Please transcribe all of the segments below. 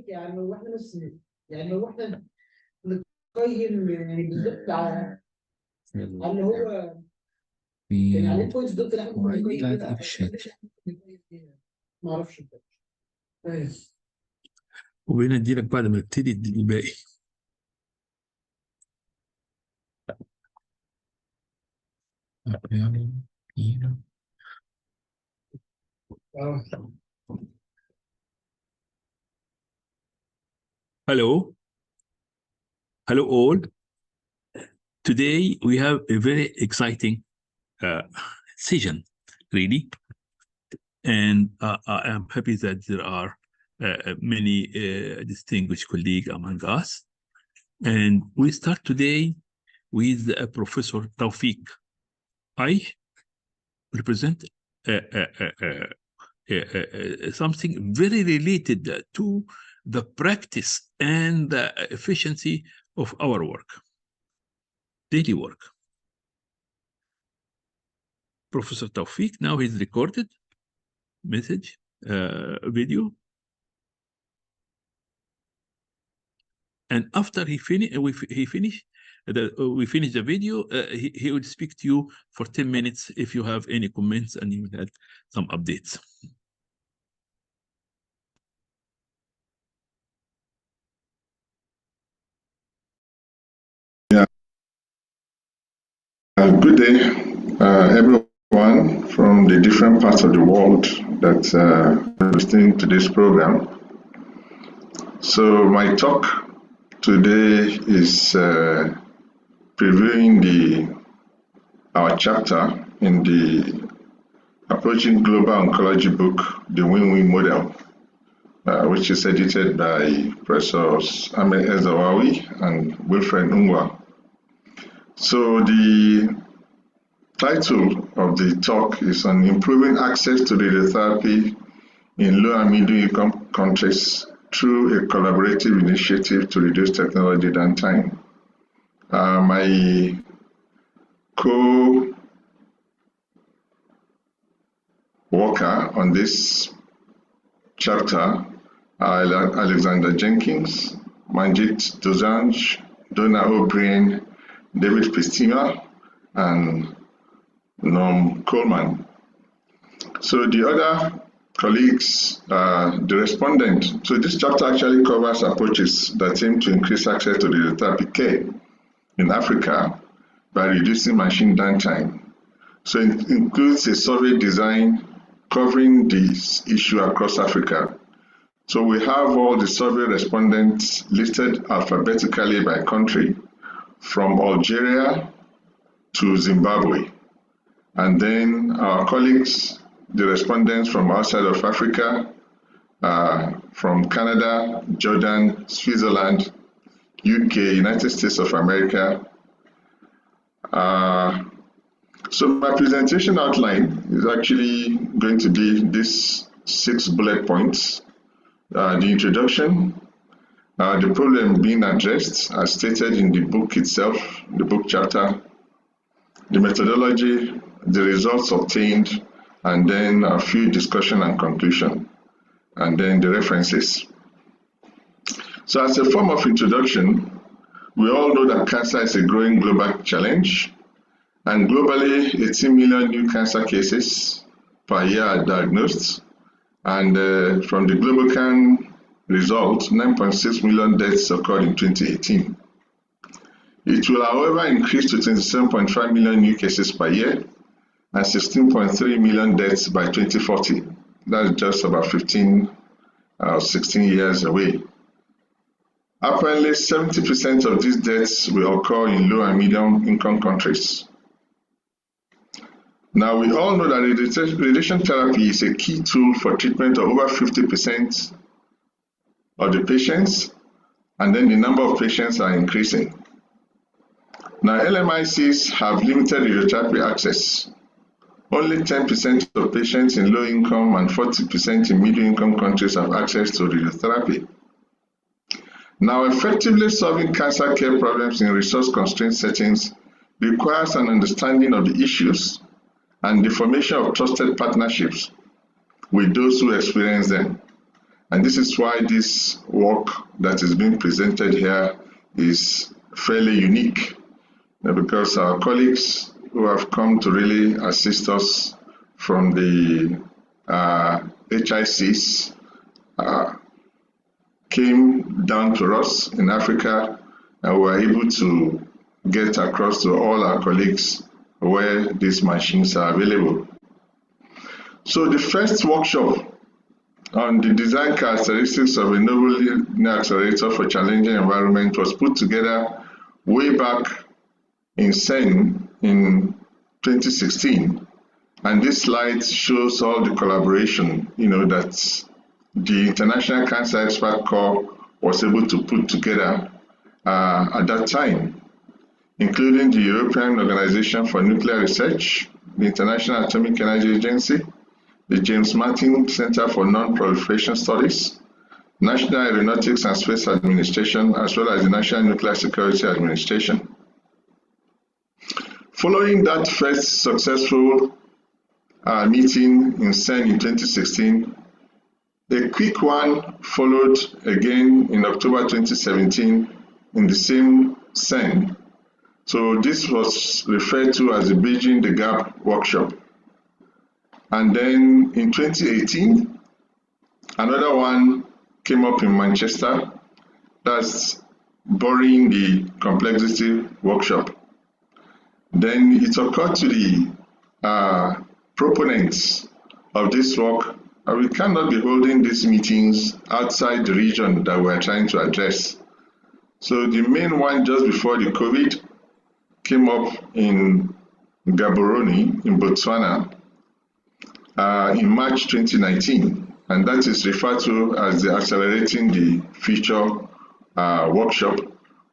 يعني لو احنا بس يعني لو احنا نقيم يعني بالظبط على اللي هو يعني عليه بوينتس ضد اللي احنا بنقيم كده ما اعرفش. وبندي لك بعد ما نبتدي الباقي. Hello. Hello all. Today we have a very exciting session, really. And I am happy that there are many distinguished colleagues among us. And we start today with Professor Tawfiq. I represent something very related to the practice and the efficiency of our work, daily work. Professor Tawfiq now he's recorded message video, and after we finish the video, he will speak to you for 10 minutes if you have any comments and you will have some updates. Yeah. Good day, everyone from the different parts of the world that are listening to this program. So my talk today is previewing our chapter in the Approaching Global Oncology book, The Win-Win Model, which is edited by Professors Ahmed Ezawawi and Wilfred Ungwa. So the title of the talk is on improving access to radiotherapy in low and middle income countries through a collaborative initiative to reduce technology downtime. My co-worker on this chapter are Alexander Jenkins, Manjit Dosanjh, Donna O'Brien, David Pistima, and Norm Coleman. So the other colleagues, the respondent. So this chapter actually covers approaches that aim to increase access to radiotherapy care in Africa by reducing machine downtime. So it includes a survey design covering this issue across Africa. So we have all the survey respondents listed alphabetically by country, from Algeria to Zimbabwe. And then our colleagues, the respondents from outside of Africa, from Canada, Jordan, Switzerland, UK, United States of America. So my presentation outline is actually going to be these 6 bullet points. The introduction, the problem being addressed as stated in the book itself, the book chapter, the methodology, the results obtained, and then a few discussion and conclusion, and then the references. So as a form of introduction, we all know that cancer is a growing global challenge, and globally 18 million new cancer cases per year are diagnosed, and from the GlobalCan results, 9.6 million deaths occurred in 2018. It will, however, increase to 27.5 million new cases per year and 16.3 million deaths by 2040. That's just about 16 years away. Apparently, 70% of these deaths will occur in low and medium income countries. Now, we all know that radiation therapy is a key tool for treatment of over 50% of the patients, and then the number of patients are increasing. Now, LMICs have limited radiotherapy access. Only 10% of patients in low income and 40% in middle income countries have access to radiotherapy. Now, effectively solving cancer care problems in resource-constrained settings requires an understanding of the issues and the formation of trusted partnerships with those who experience them. And this is why this work that is being presented here is fairly unique, because our colleagues who have come to really assist us from the HICs came down to us in Africa, and were able to get across to all our colleagues where these machines are available. So the first workshop on the design characteristics of a novel linear accelerator for challenging environment was put together way back in CERN in 2016. And this slide shows all the collaboration, that the International Cancer Expert Corps was able to put together at that time, including the European Organization for Nuclear Research, the International Atomic Energy Agency, the James Martin Center for Non-Proliferation Studies, National Aeronautics and Space Administration, as well as the National Nuclear Security Administration. Following that first successful meeting in CERN in 2016, a quick one followed again in October 2017 in the same CERN. So this was referred to as the Bridging the Gap workshop. And then in 2018, another one came up in Manchester. That's Burying the Complexity workshop. Then it occurred to the proponents of this work that we cannot be holding these meetings outside the region that we're trying to address. So the main one just before the COVID came up in Gaborone in Botswana in March 2019, and that is referred to as the Accelerating the Future workshop,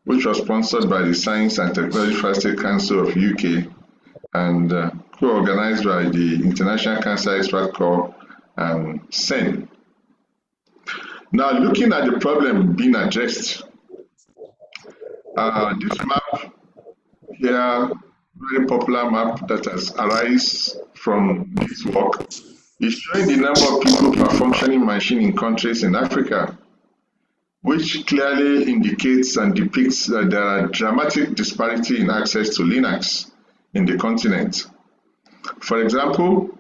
which was sponsored by the Science and Technology Facilitator Council of UK and co-organized by the International Cancer Expert Corps and CERN. Now, looking at the problem being addressed, this map here, very popular map that has arisen from this work, is showing the number of people per functioning machine in countries in Africa, which clearly indicates and depicts that there are dramatic disparity in access to Linux in the continent. For example,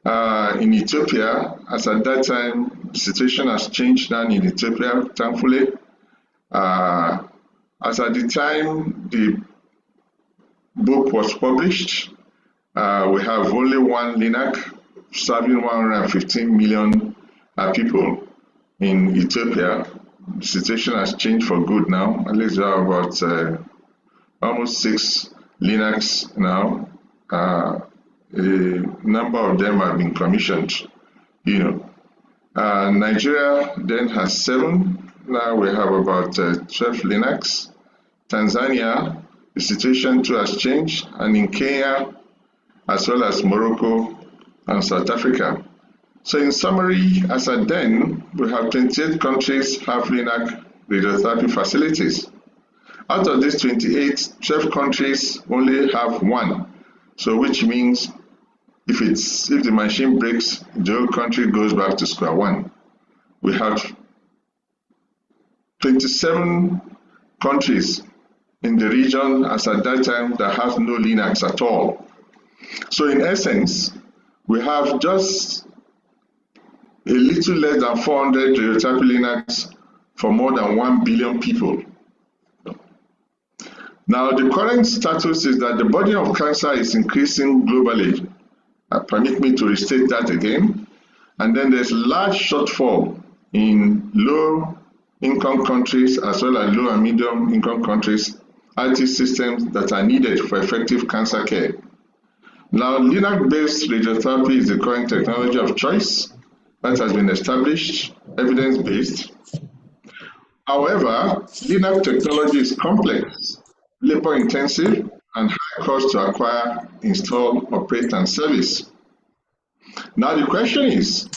in Ethiopia, as at that time, the situation has changed now in Ethiopia, thankfully. As at the time the book was published, we have only one LINAC serving 115 million people in Ethiopia. The situation has changed for good now. At least there are about almost 6 LINACs now. A number of them have been commissioned. Nigeria then has 7. Now we have about 12 LINACs. Tanzania, the situation too has changed, and in Kenya, as well as Morocco and South Africa. So in summary, as at then, we have 28 countries have LINAC radiotherapy facilities. Out of these 28, 12 countries only have 1. So which means if the machine breaks, the whole country goes back to square one. We have 27 countries in the region as at that time that have no LINACs at all. So in essence, we have just a little less than 400 radiotherapy LINACs for more than 1 billion people. Now, the current status is that the burden of cancer is increasing globally. Permit me to restate that again. And then there's large shortfall in low-income countries as well as low and medium-income countries, IT systems that are needed for effective cancer care. Now, LINAC-based radiotherapy is the current technology of choice that has been established, evidence-based. However, LINAC technology is complex, labor-intensive, and high cost to acquire, install, operate, and service. Now the question is,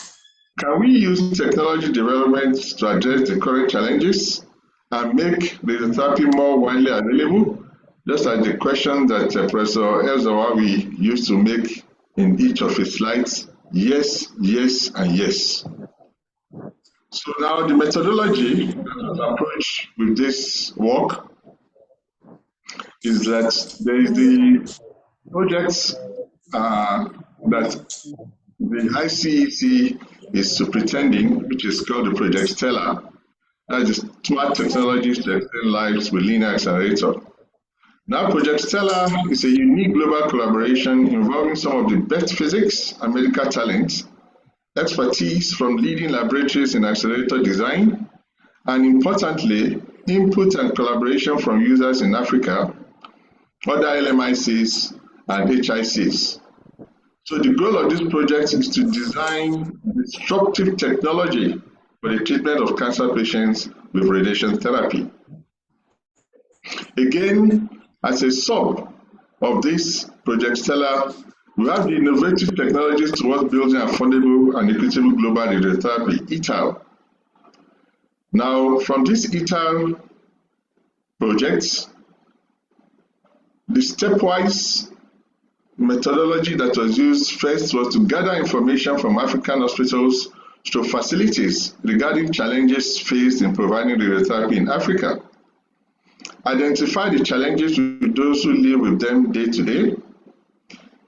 can we use technology development to address the current challenges and make radiotherapy more widely available? Just like the question that Professor Elzawawi used to make in each of his slides, yes, yes, and yes. So now the methodology that was approached with this work is that there is the projects that the ICEC is superintending, which is called the Project Stellar. That is smart technologies to extend lives with linear accelerator. Now, Project Stellar is a unique global collaboration involving some of the best physics and medical talents, expertise from leading laboratories in accelerator design, and importantly, input and collaboration from users in Africa, other LMICs, and HICs. So the goal of this project is to design disruptive technology for the treatment of cancer patients with radiation therapy. Again, as a sub of this Project Stellar, we have the innovative technologies towards building affordable and equitable global radiotherapy, ETAL. Now, from this ETAL project, the stepwise methodology that was used first was to gather information from African hospitals to facilities regarding challenges faced in providing radiotherapy in Africa. Identify the challenges with those who live with them day to day.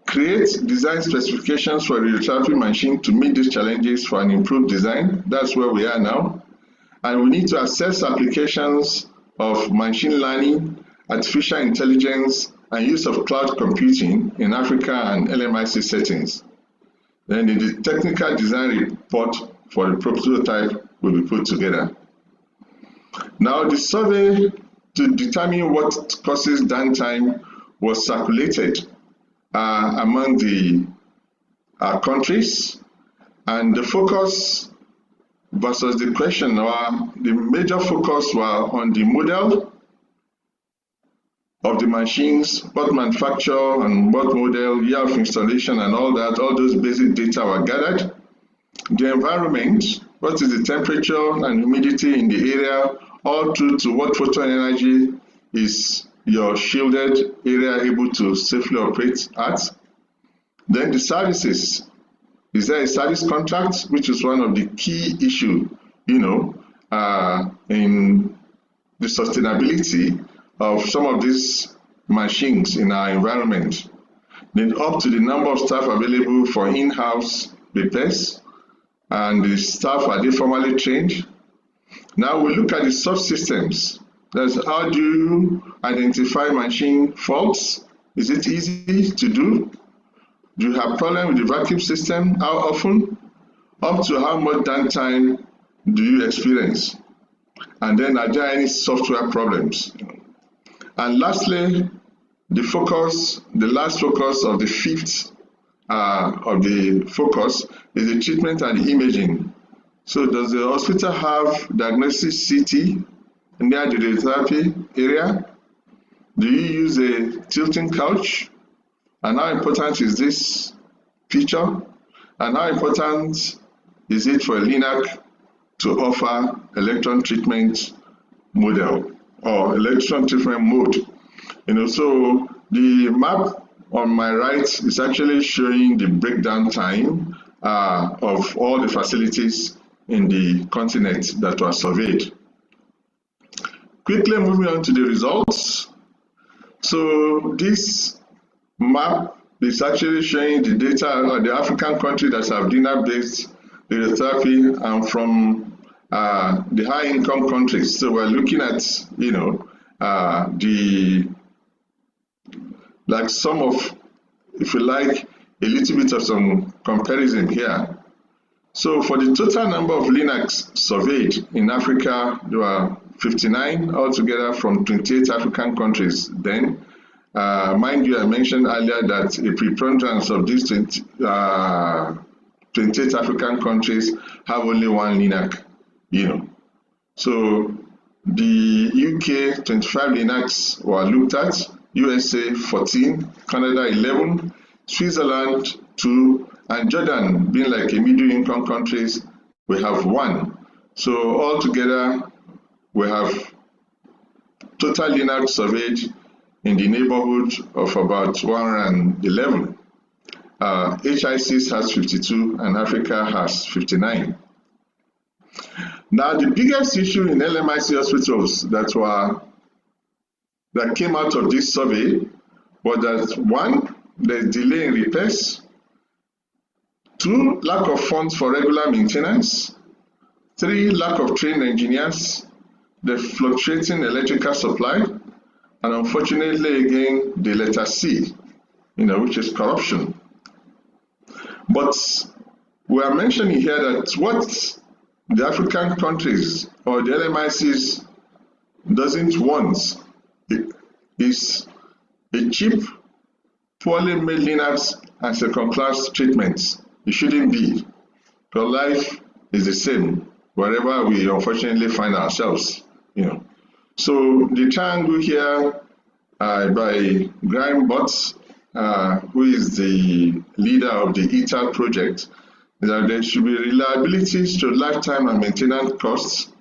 Create design specifications for a radiotherapy machine to meet these challenges for an improved design. That's where we are now. And we need to assess applications of machine learning, artificial intelligence, and use of cloud computing in Africa and LMIC settings. Then the technical design report for the prototype will be put together. Now, the survey to determine what causes downtime was circulated among the countries, and the focus versus the question, the major focus were on the model of the machines, what manufacture and what model, year of installation and all that, all those basic data were gathered. The environment, what is the temperature and humidity in the area, all through to what photon energy is your shielded area able to safely operate at. Then the services. Is there a service contract, which is one of the key issues, in the sustainability of some of these machines in our environment. Then up to the number of staff available for in-house repairs, and the staff, are they formally trained? Now we look at the subsystems. That's how do you identify machine faults? Is it easy to do? Do you have problem with the vacuum system? How often? Up to how much downtime do you experience? And then are there any software problems? And lastly, the last focus of the fifth of the focus is the treatment and the imaging. So does the hospital have diagnosis CT near the radiotherapy area? Do you use a tilting couch? And how important is this feature? And how important is it for a LINAC to offer electron treatment model or electron treatment mode? So the map on my right is actually showing the breakdown time of all the facilities in the continent that were surveyed. Quickly moving on to the results. So this map is actually showing the data of the African countries that have DINA-based radiotherapy and from the high-income countries. So we're looking at, some of, if you like, a little bit of some comparison here. So for the total number of LINACs surveyed in Africa, there were 59 altogether from 28 African countries then. Mind you, I mentioned earlier that a preponderance of these 28 African countries have only one LINAC, So the UK, 25 LINACs were looked at, USA 14, Canada 11, Switzerland 2, and Jordan, being like a middle-income countries, we have 1. So altogether, we have total LINAC surveyed in the neighborhood of about 111. HICs has 52 and Africa has 59. Now, the biggest issue in LMIC hospitals that came out of this survey was that 1, there's delay in repairs, 2, lack of funds for regular maintenance, 3, lack of trained engineers, the fluctuating electrical supply, and unfortunately again the letter C, which is corruption. But we are mentioning here that what the African countries or the LMICs doesn't want is a cheap, poorly made Linux and second-class treatment. It shouldn't be, because life is the same wherever we unfortunately find ourselves. So the triangle here by Graham Butts, who is the leader of the ETAL project, is that there should be reliability to lifetime and maintenance costs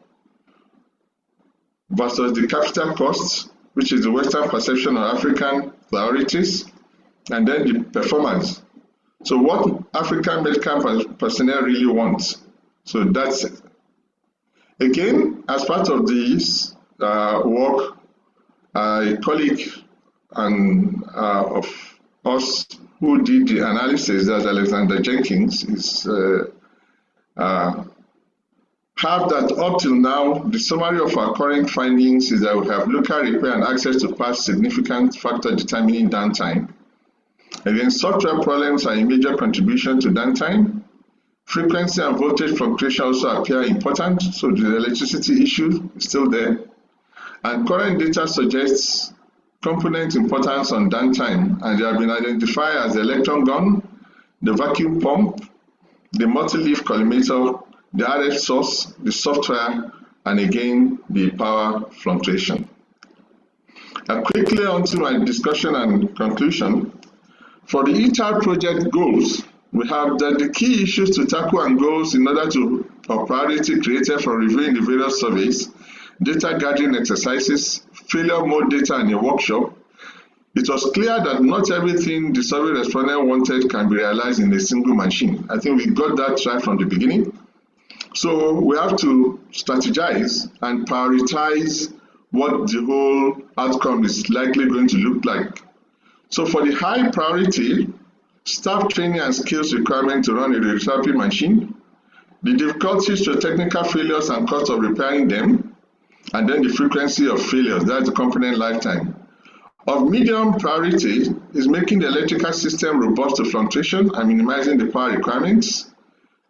versus the capital costs, which is the Western perception of African priorities, and then the performance. So what African medical personnel really want. So that's it. Again, as part of this work, a colleague of us who did the analysis, that Alexander Jenkins, is have that up till now, the summary of our current findings is that we have local repair and access to parts significant factor determining downtime. Again, software problems are a major contribution to downtime. Frequency and voltage fluctuation also appear important, so the electricity issue is still there. And current data suggests component importance on downtime, and they have been identified as the electron gun, the vacuum pump, the multi-leaf collimator, the RF source, the software, and again, the power fluctuation. Quickly on to my discussion and conclusion. For the ETAL project goals, we have that the key issues to tackle and goals in order to priority created from reviewing the various surveys, data gathering exercises, failure mode data in a workshop. It was clear that not everything the survey respondent wanted can be realized in a single machine. I think we got that right from the beginning. So we have to strategize and prioritize what the whole outcome is likely going to look like. So for the high priority, staff training and skills requirement to run a radiotherapy machine, the difficulties to technical failures and cost of repairing them, and then the frequency of failures, that's the component lifetime. Of medium priority is making the electrical system robust to fluctuation and minimizing the power requirements,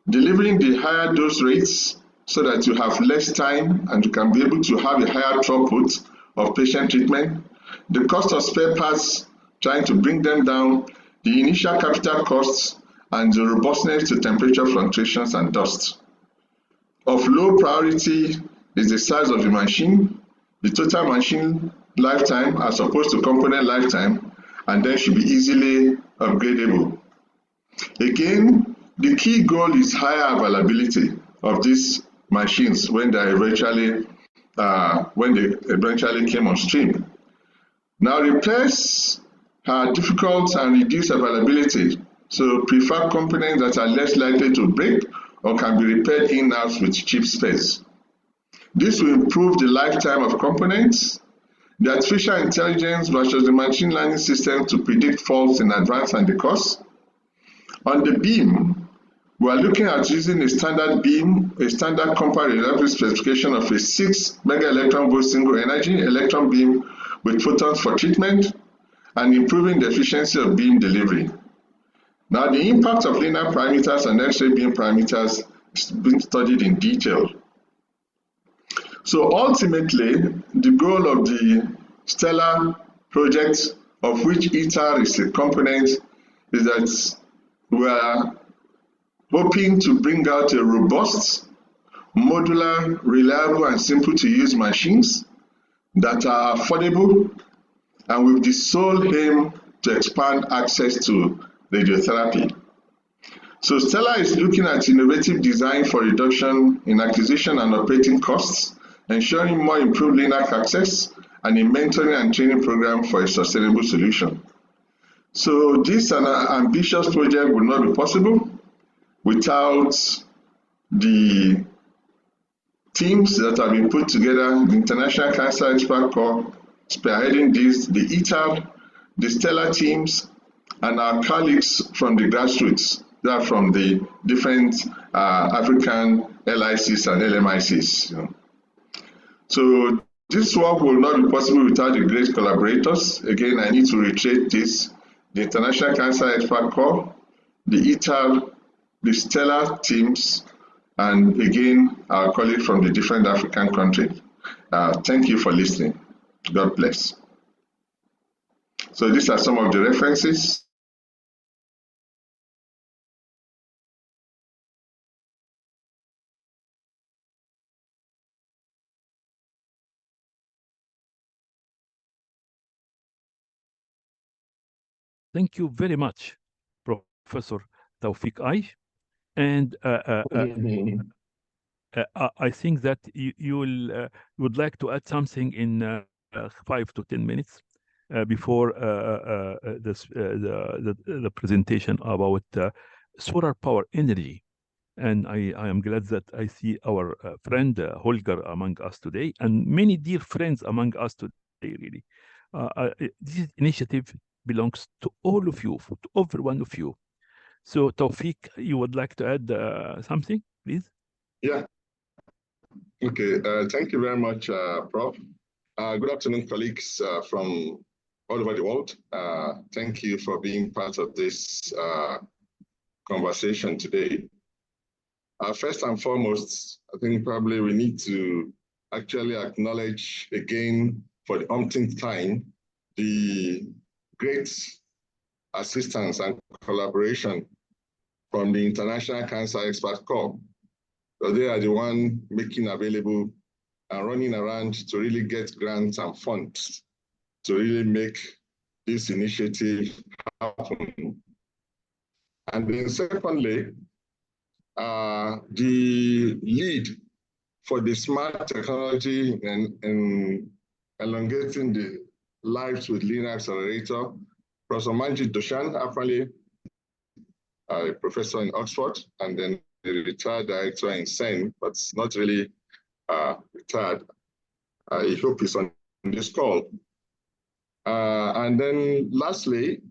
delivering the higher dose rates so that you have less time and you can be able to have a higher throughput of patient treatment, the cost of spare parts, trying to bring them down, the initial capital costs, and the robustness to temperature fluctuations and dust. Of low priority is the size of the machine, the total machine lifetime as opposed to component lifetime, and then should be easily upgradable. Again, the key goal is higher availability of these machines when they eventually came on stream. Now, repairs are difficult and reduce availability, so prefer components that are less likely to break or can be repaired in-house with cheap space. This will improve the lifetime of components, the artificial intelligence versus the machine learning system to predict faults in advance and the cost. On the beam, we are looking at using a standard beam, a standard compact reliability specification of a 6 mega electron volt single energy electron beam with photons for treatment, and improving the efficiency of beam delivery. Now, the impact of linear parameters and X-ray beam parameters is being studied in detail. So ultimately, the goal of the Stellar project, of which ETAL is a component, is that we are hoping to bring out a robust, modular, reliable, and simple to use machines that are affordable and with the sole aim to expand access to radiotherapy. So Stellar is looking at innovative design for reduction in acquisition and operating costs, ensuring more improved Linux access, and a mentoring and training program for a sustainable solution. So this ambitious project would not be possible without the teams that have been put together, the International Cancer Expert Corps, spearheading this, the ITAR, the Stellar teams, and our colleagues from the grassroots, that are from the different African LICs and LMICs. You know. So this work will not be possible without the great collaborators. Again, I need to reiterate this: the International Cancer Expert Corps, the ITAR, the Stellar teams, and again, our colleagues from the different African countries. Thank you for listening. God bless. So these are some of the references. Thank you very much, Professor Tawfiq Aish. And I think that you would like to add something in 5 to 10 minutes before the presentation about solar power energy. And I am glad that I see our friend Holger among us today, and many dear friends among us today, really. This initiative belongs to all of you, to every one of you. So, Tawfiq, you would like to add something, please? Yeah. Okay. Thank you very much, Prof. Good afternoon, colleagues from all over the world. Thank you for being part of this conversation today. First and foremost, I think probably we need to actually acknowledge again for the umpteenth time the great assistance and collaboration from the International Cancer Expert Corps. So they are the one making available and running around to really get grants and funds to really make this initiative happen. And then secondly, the lead for the smart technology and elongating the lives with linear accelerator, Professor Manjit Doshan, apparently a professor in Oxford, and then a retired director in SEN, but not really retired. I hope he's on this call. And then lastly,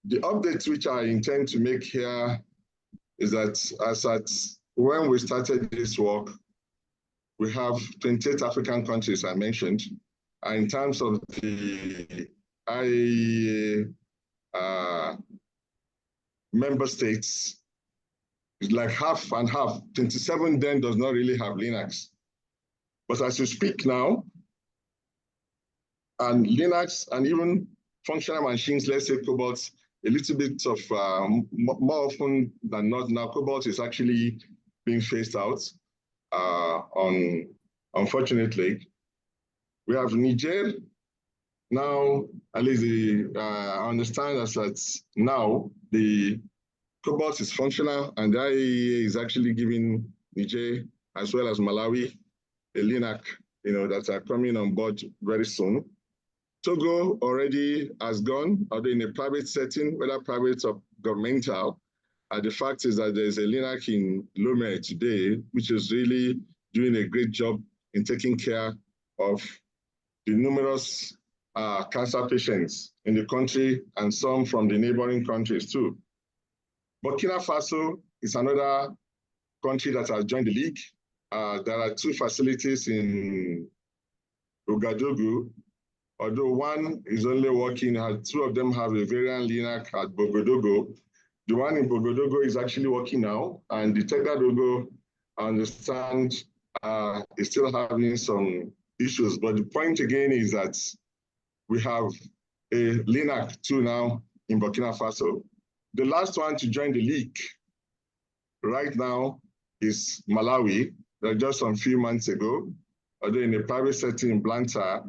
the updates which I intend to make here is that as at when we started this work, we have 28 African countries I mentioned. And in terms of the IAEA member states, it's like half and half. 27 then does not really have Linux. But as you speak now, and Linux and even functional machines, let's say Cobalt, a little bit of more often than not now, Cobalt is actually being phased out. Unfortunately, we have Niger now. At least I understand that now the Cobalt is functional, and the IAEA is actually giving Niger as well as Malawi a LINAC, that are coming on board very soon. Togo already has gone, although in a private setting, whether private or governmental. The fact is that there's a LINAC in Lomé today, which is really doing a great job in taking care of the numerous cancer patients in the country and some from the neighboring countries too. Burkina Faso is another country that has joined the league. There are 2 facilities in Ouagadougou, although one is only working, 2 of them have a variant LINAC at Bogodogo. The one in Bogodogo is actually working now, and the Tegadogo, I understand, is still having some issues. But the point again is that we have a LINAC 2 now in Burkina Faso. The last one to join the league right now is Malawi, just a few months ago, although in a private setting in Blantyre.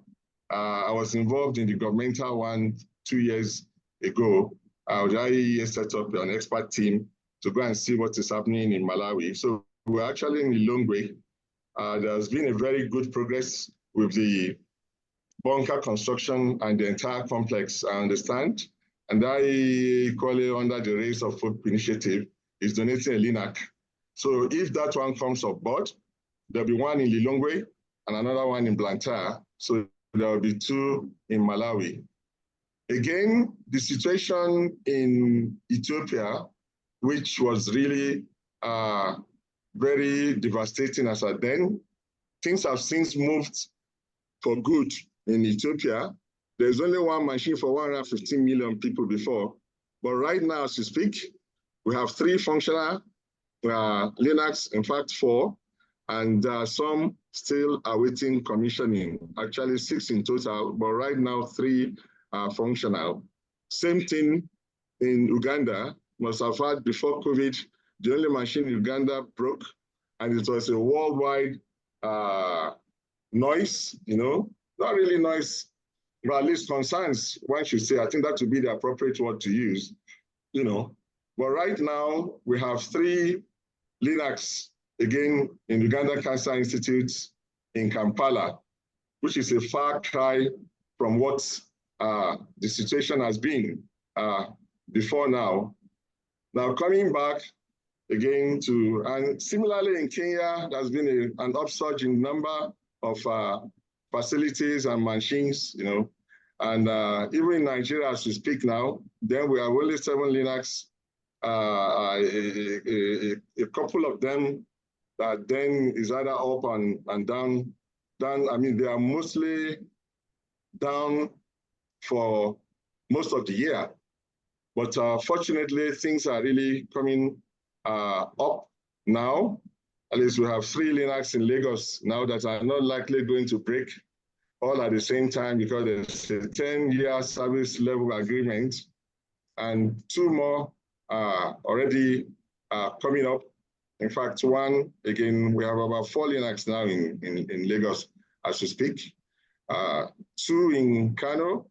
I was involved in the governmental one 2 years ago. The IAEA set up an expert team to go and see what is happening in Malawi. So we're actually in Lilongwe. There's been a very good progress with the bunker construction and the entire complex, I understand. And the IAEA, equally under the Race of Hope initiative, is donating a LINAC. So if that one comes on board, there'll be one in Lilongwe and another one in Blantyre. So there will be 2 in Malawi. Again, the situation in Ethiopia, which was really very devastating as at then, things have since moved for good in Ethiopia. There's only one machine for 115 million people before. But right now, as we speak, we have 3 functional Linux, in fact 4, and some still awaiting commissioning, actually 6 in total, but right now 3 are functional. Same thing in Uganda. Must have had before COVID, the only machine in Uganda broke, and it was a worldwide noise, not really noise, but at least concerns, one should say. I think that would be the appropriate word to use, But right now, we have 3 Linux, again, in Uganda Cancer Institute in Kampala, which is a far cry from what the situation has been before now. Now, coming back again and similarly in Kenya, there's been an upsurge in number of facilities and machines, and even in Nigeria, as we speak now, then we have only 7 Linux, a couple of them that then is either up and down. I mean, they are mostly down for most of the year. But fortunately, things are really coming up now. At least we have 3 Linux in Lagos now that are not likely going to break all at the same time, because there's a 10-year service level agreement, and 2 more are already coming up. In fact, one, again, we have about 4 Linux now in Lagos as we speak. 2 in Kano,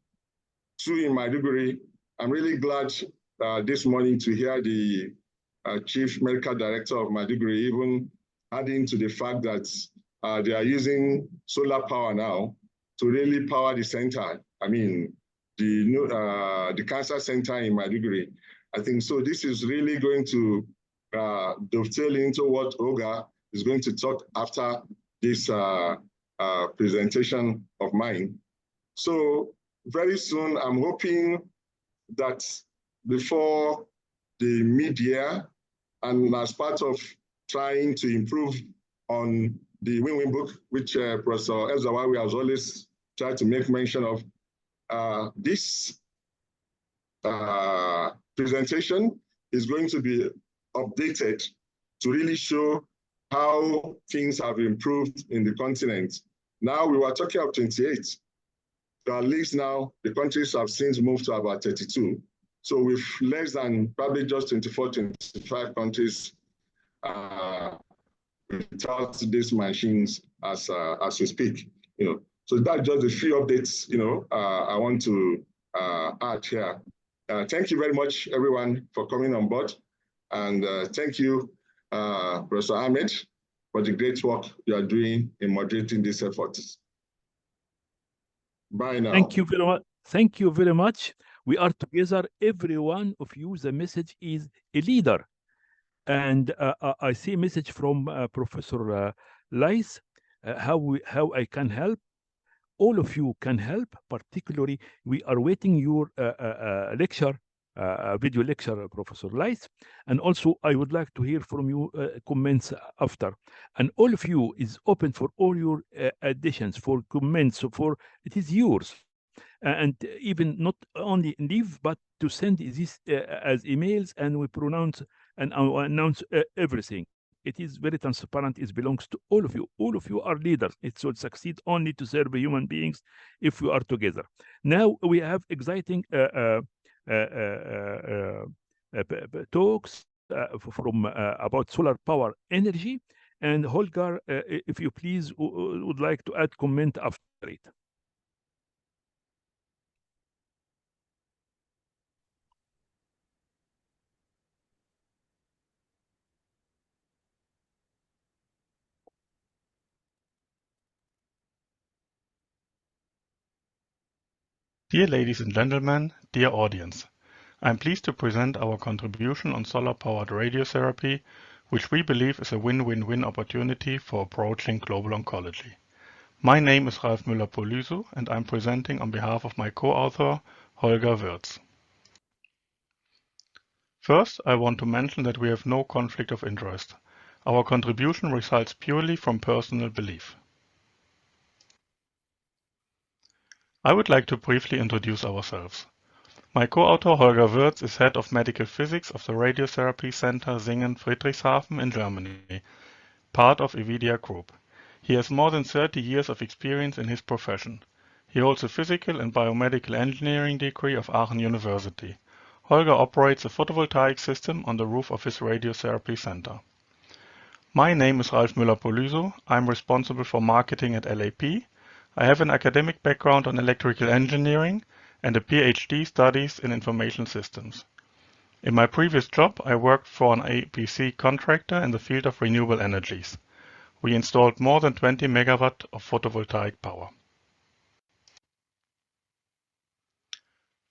2 in Maiduguri. I'm really glad this morning to hear the Chief Medical Director of Maiduguri even adding to the fact that they are using solar power now to really power the center. I mean, the cancer center in Maiduguri. I think so. This is really going to dovetail into what Oga is going to talk after this presentation of mine. So very soon, I'm hoping that before the mid-year, and as part of trying to improve on the win-win book, which Professor Elzawawi has always tried to make mention of, this presentation is going to be updated to really show how things have improved in the continent. Now, we were talking of 28. At least now, the countries have since moved to about 32. So with less than probably just 24, 25 countries without these machines as we speak. So that's just a few updates, I want to add here. Thank you very much, everyone, for coming on board. And thank you, Professor Ahmed, for the great work you are doing in moderating these efforts. Bye now. Thank you very much. Thank you very much. We are together. Every one of you, the message is a leader. And I see a message from Professor Lice, how I can help. All of you can help. Particularly, we are waiting your lecture, video lecture, Professor Lice. And also, I would like to hear from you comments after. And all of you is open for all your additions, for comments, for it is yours. And even not only leave, but to send this as emails, and we pronounce and announce everything. It is very transparent. It belongs to all of you. All of you are leaders. It will succeed only to serve human beings if we are together. Now we have exciting talks from about solar power energy. And Holger, if you please would like to add comment after it. Dear ladies and gentlemen, dear audience, I'm pleased to present our contribution on solar-powered radiotherapy which we believe is a win-win-win opportunity for approaching global oncology. My name is Ralf Müller-Polyso, and I'm presenting on behalf of my co-author, Holger Wirtz. First, I want to mention that we have no conflict of interest. Our contribution results purely from personal belief. I would like to briefly introduce ourselves. My co-author Holger Wirtz is head of medical physics of the Radiotherapy Center Singen-Friedrichshafen in Germany, part of Evidia Group. He has more than 30 years of experience in his profession. He holds a physical and biomedical engineering degree of Aachen University. Holger operates a photovoltaic system on the roof of his radiotherapy center. My name is Ralf Müller-Polyso. I'm responsible for marketing at LAP. I have an academic background on electrical engineering and a PhD studies in information systems. In my previous job, I worked for an ABC contractor in the field of renewable energies. We installed more than 20 megawatt of photovoltaic power.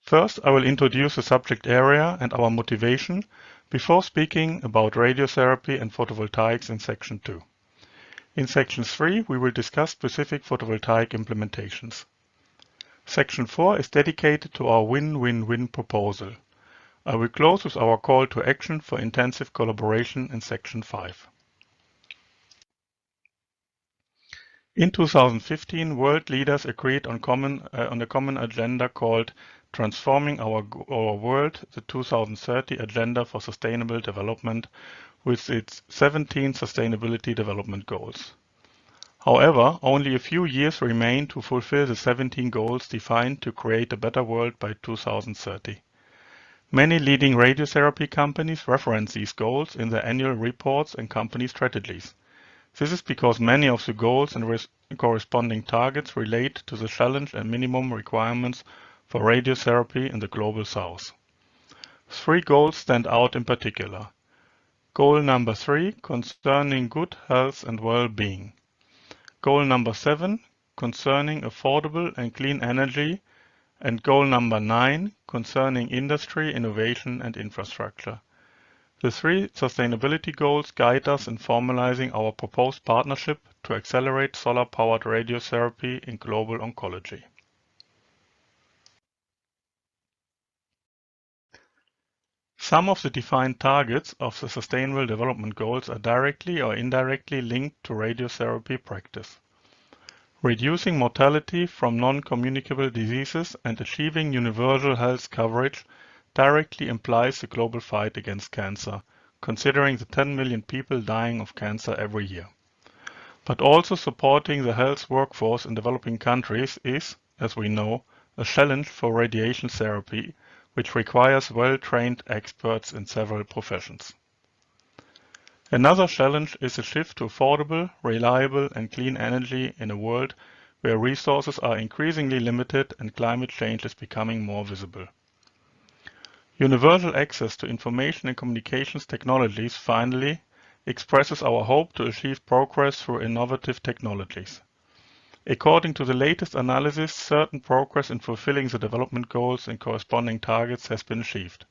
First, I will introduce the subject area and our motivation before speaking about radiotherapy and photovoltaics in Section 2. In Section 3, we will discuss specific photovoltaic implementations. Section 4 is dedicated to our win-win-win proposal. I will close with our call to action for intensive collaboration in Section 5. In 2015, world leaders agreed on a common agenda called Transforming Our World, the 2030 Agenda for Sustainable Development, with its 17 Sustainability Development Goals. However, only a few years remain to fulfill the 17 goals defined to create a better world by 2030. Many leading radiotherapy companies reference these goals in their annual reports and company strategies. This is because many of the goals and corresponding targets relate to the challenge and minimum requirements for radiotherapy in the Global South. 3 goals stand out in particular. Goal number 3, concerning good health and well-being. Goal number 7, concerning affordable and clean energy. And goal number 9, concerning industry, innovation and infrastructure. The 3 sustainability goals guide us in formalizing our proposed partnership to accelerate solar-powered radiotherapy in global oncology. Some of the defined targets of the Sustainable Development Goals are directly or indirectly linked to radiotherapy practice. Reducing mortality from non-communicable diseases and achieving universal health coverage directly implies the global fight against cancer, considering the 10 million people dying of cancer every year. But also supporting the health workforce in developing countries is, as we know, a challenge for radiation therapy, which requires well-trained experts in several professions. Another challenge is the shift to affordable, reliable and clean energy in a world where resources are increasingly limited and climate change is becoming more visible. Universal access to information and communications technologies finally expresses our hope to achieve progress through innovative technologies. According to the latest analysis, certain progress in fulfilling the development goals and corresponding targets has been achieved.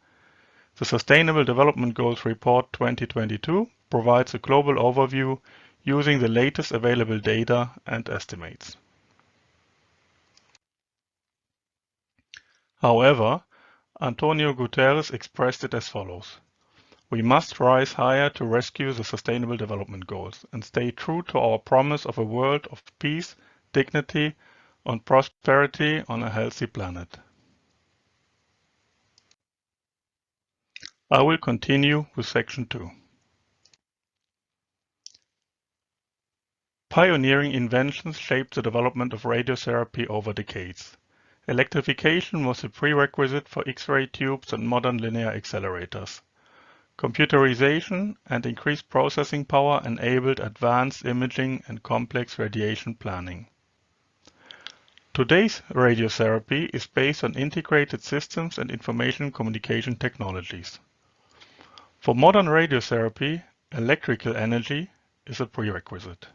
The Sustainable Development Goals Report 2022 provides a global overview using the latest available data and estimates. However, Antonio Guterres expressed it as follows: "We must rise higher to rescue the Sustainable Development Goals and stay true to our promise of a world of peace, dignity and prosperity on a healthy planet." I will continue with Section 2. Pioneering inventions shaped the development of radiotherapy over decades. Electrification was a prerequisite for X-ray tubes and modern linear accelerators. Computerization and increased processing power enabled advanced imaging and complex radiation planning. Today's radiotherapy is based on integrated systems and information communication technologies. For modern radiotherapy, electrical energy is a prerequisite.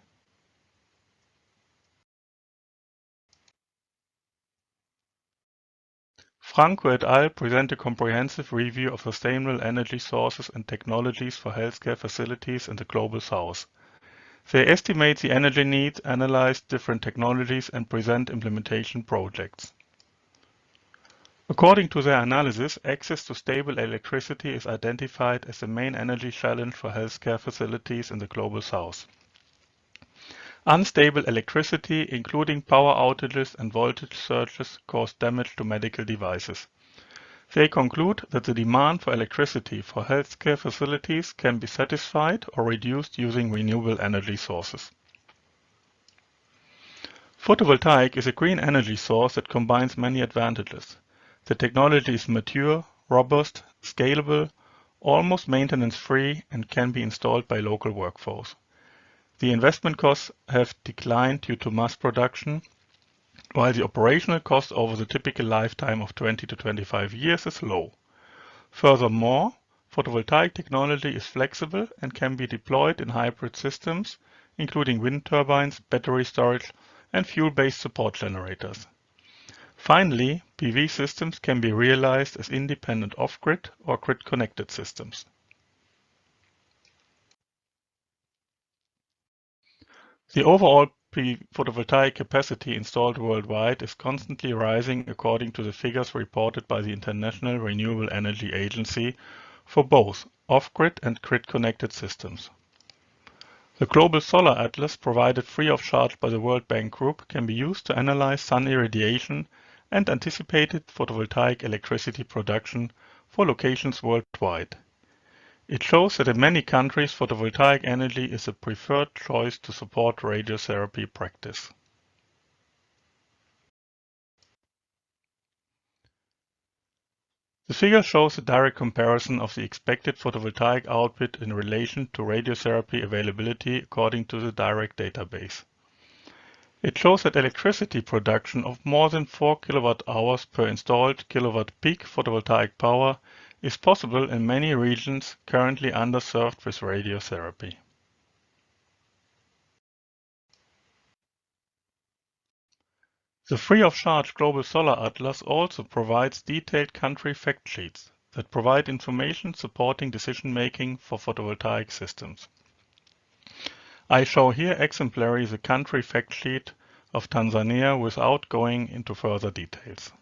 Franco et al. Present a comprehensive review of sustainable energy sources and technologies for healthcare facilities in the Global South. They estimate the energy needs, analyze different technologies, and present implementation projects. According to their analysis, access to stable electricity is identified as the main energy challenge for healthcare facilities in the Global South. Unstable electricity, including power outages and voltage surges, cause damage to medical devices. They conclude that the demand for electricity for healthcare facilities can be satisfied or reduced using renewable energy sources. Photovoltaic is a green energy source that combines many advantages. The technology is mature, robust, scalable, almost maintenance-free, and can be installed by local workforce. The investment costs have declined due to mass production, while the operational cost over the typical lifetime of 20 to 25 years is low. Furthermore, photovoltaic technology is flexible and can be deployed in hybrid systems, including wind turbines, battery storage, and fuel-based support generators. Finally, PV systems can be realized as independent off-grid or grid-connected systems. The overall photovoltaic capacity installed worldwide is constantly rising according to the figures reported by the International Renewable Energy Agency for both off-grid and grid-connected systems. The Global Solar Atlas, provided free of charge by the World Bank Group, can be used to analyze sun irradiation and anticipated photovoltaic electricity production for locations worldwide. It shows that in many countries photovoltaic energy is a preferred choice to support radiotherapy practice. The figure shows a direct comparison of the expected photovoltaic output in relation to radiotherapy availability according to the direct database. It shows that electricity production of more than 4 kWh per installed kilowatt peak photovoltaic power is possible in many regions currently underserved with radiotherapy. The free-of-charge Global Solar Atlas also provides detailed country fact sheets that provide information supporting decision-making for photovoltaic systems. I show here exemplary the country fact sheet of Tanzania without going into further details.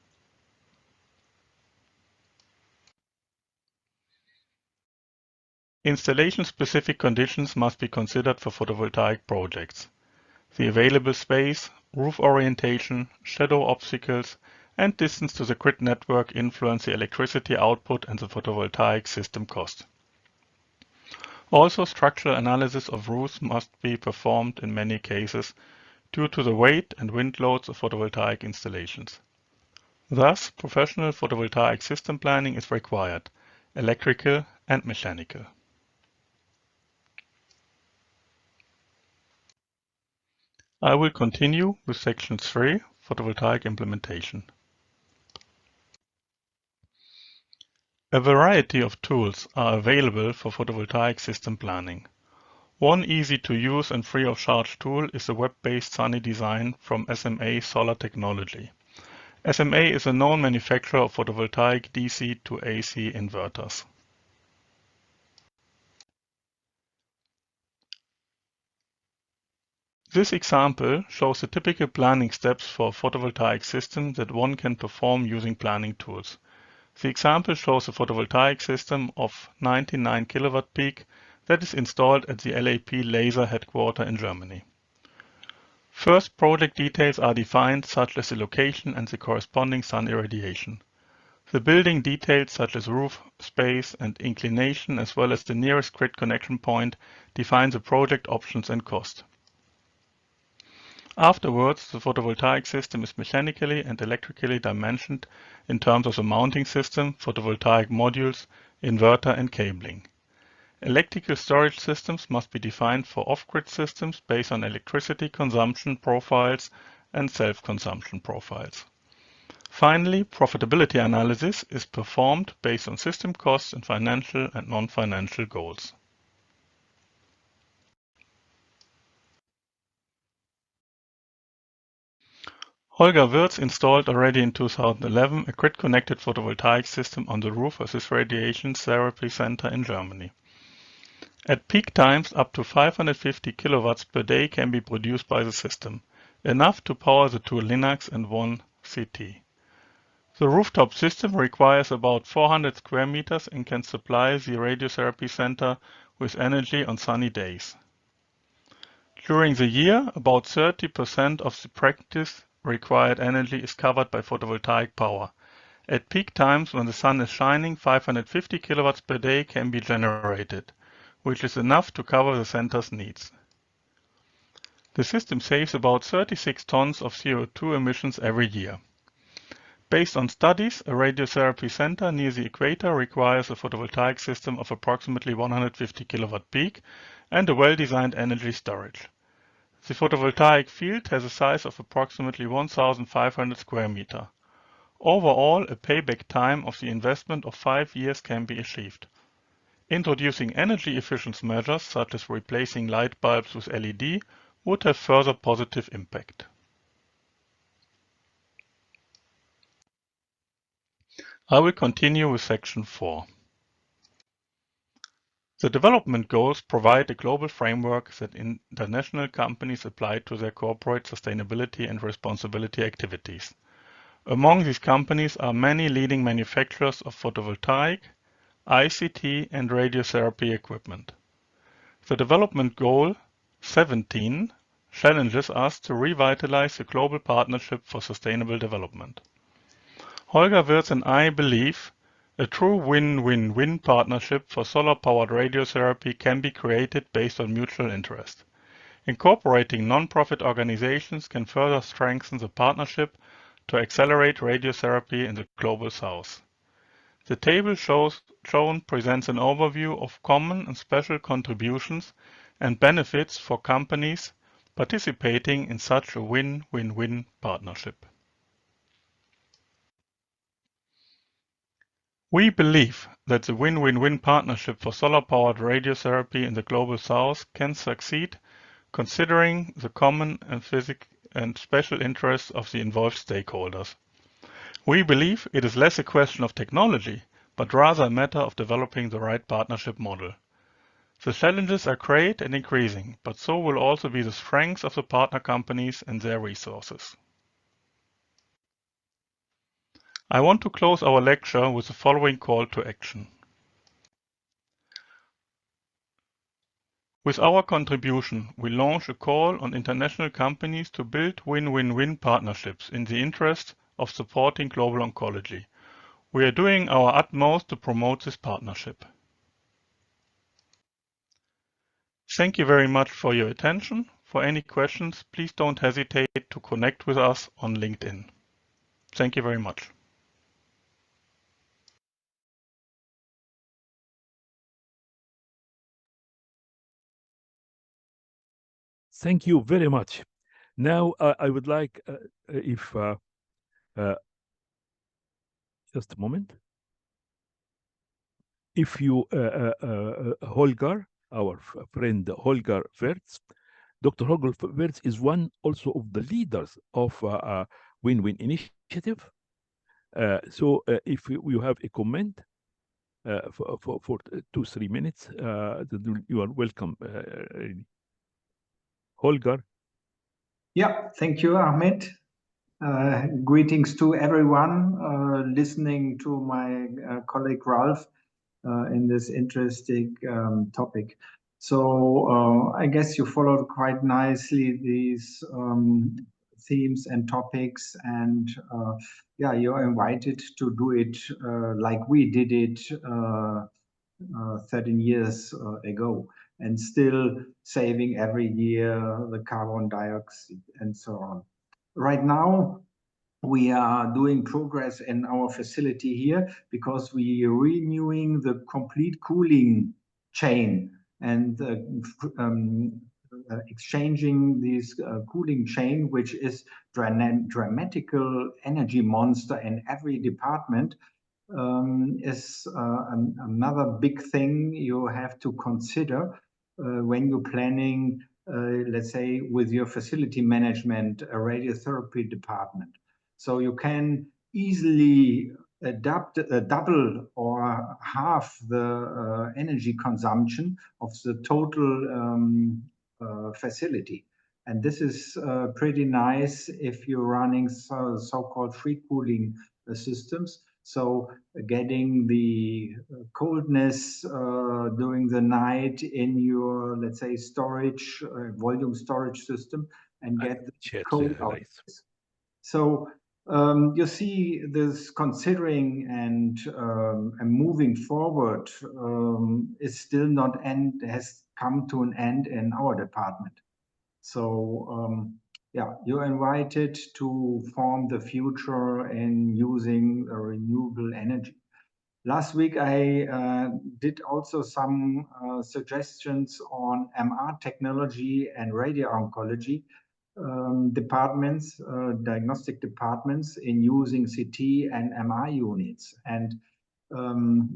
Installation-specific conditions must be considered for photovoltaic projects. The available space, roof orientation, shadow obstacles, and distance to the grid network influence the electricity output and the photovoltaic system cost. Also, structural analysis of roofs must be performed in many cases due to the weight and wind loads of photovoltaic installations. Thus, professional photovoltaic system planning is required, electrical and mechanical. I will continue with section 3, photovoltaic implementation. A variety of tools are available for photovoltaic system planning. One easy-to-use and free-of-charge tool is the web-based Sunny design from SMA Solar Technology. SMA is a known manufacturer of photovoltaic DC to AC inverters. This example shows the typical planning steps for a photovoltaic system that one can perform using planning tools. The example shows a photovoltaic system of 99 kilowatt peak that is installed at the LAP laser headquarters in Germany. First, project details are defined, such as the location and the corresponding sun irradiation. The building details, such as roof space and inclination, as well as the nearest grid connection point, define the project options and cost. Afterwards, the photovoltaic system is mechanically and electrically dimensioned in terms of the mounting system, photovoltaic modules, inverter and cabling. Electrical storage systems must be defined for off-grid systems based on electricity consumption profiles and self-consumption profiles. Finally, profitability analysis is performed based on system costs and financial and non-financial goals. Holger Wirtz installed already in 2011 a grid-connected photovoltaic system on the roof of his radiation therapy center in Germany. At peak times, up to 550 kilowatts per day can be produced by the system, enough to power the 2 Linacs and 1 CT. The rooftop system requires about 400 square meters and can supply the radiotherapy center with energy on sunny days. During the year, about 30% of the practice required energy is covered by photovoltaic power. At peak times, when the sun is shining, 550 kilowatts per day can be generated, which is enough to cover the center's needs. The system saves about 36 tons of CO2 emissions every year. Based on studies, a radiotherapy center near the equator requires a photovoltaic system of approximately 150 kilowatt peak and a well-designed energy storage. The photovoltaic field has a size of approximately 1,500 square meters. Overall, a payback time of the investment of 5 years can be achieved. Introducing energy efficiency measures, such as replacing light bulbs with LED, would have further positive impact. I will continue with section 4. The development goals provide a global framework that international companies apply to their corporate sustainability and responsibility activities. Among these companies are many leading manufacturers of photovoltaic, ICT, and radiotherapy equipment. The development goal 17 challenges us to revitalize the global partnership for sustainable development. Holger Wirtz and I believe a true win-win-win partnership for solar-powered radiotherapy can be created based on mutual interest. Incorporating non-profit organizations can further strengthen the partnership to accelerate radiotherapy in the Global South. The table shown presents an overview of common and special contributions and benefits for companies participating in such a win-win-win partnership. We believe that the win-win-win partnership for solar-powered radiotherapy in the Global South can succeed considering the common and special interests of the involved stakeholders. We believe it is less a question of technology, but rather a matter of developing the right partnership model. The challenges are great and increasing, but so will also be the strengths of the partner companies and their resources. I want to close our lecture with the following call to action. With our contribution, we launch a call on international companies to build win-win-win partnerships in the interest of supporting global oncology. We are doing our utmost to promote this partnership. Thank you very much for your attention. For any questions, please don't hesitate to connect with us on LinkedIn. Thank you very much. Thank you very much. Now, I would like, just a moment. If you, Holger, our friend Holger Wirtz, Dr. Holger Wirtz is one also of the leaders of Win-Win Initiative. So if you have a comment for 2-3 minutes, you are welcome. Holger. Yeah, thank you, Ahmed. Greetings to everyone listening to my colleague Ralph in this interesting topic. So I guess you followed quite nicely these themes and topics, and yeah, you're invited to do it like we did it 13 years ago, and still saving every year the carbon dioxide and so on. Right now, we are doing progress in our facility here because we are renewing the complete cooling chain and exchanging this cooling chain, which is dramatical energy monster in every department, is another big thing you have to consider when you're planning let's say, with your facility management radiotherapy department. So you can easily double or half the energy consumption of the total facility. And this is pretty nice if you're running so-called free cooling systems. So getting the coldness during the night in your, let's say, storage, volume storage system, and get the cold out. So you see this considering and moving forward is still not has come to an end in our department. So yeah, you're invited to form the future in using renewable energy. Last week, I did also some suggestions on MR technology and radio-oncology departments, diagnostic departments in using CT and MR units. And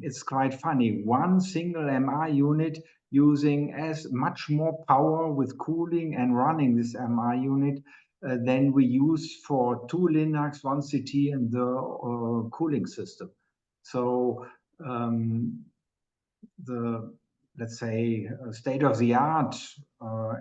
it's quite funny. One single MR unit using as much more power with cooling and running this MR unit than we use for 2 Linacs, 1 CT, and the cooling system. So the, let's say, state-of-the-art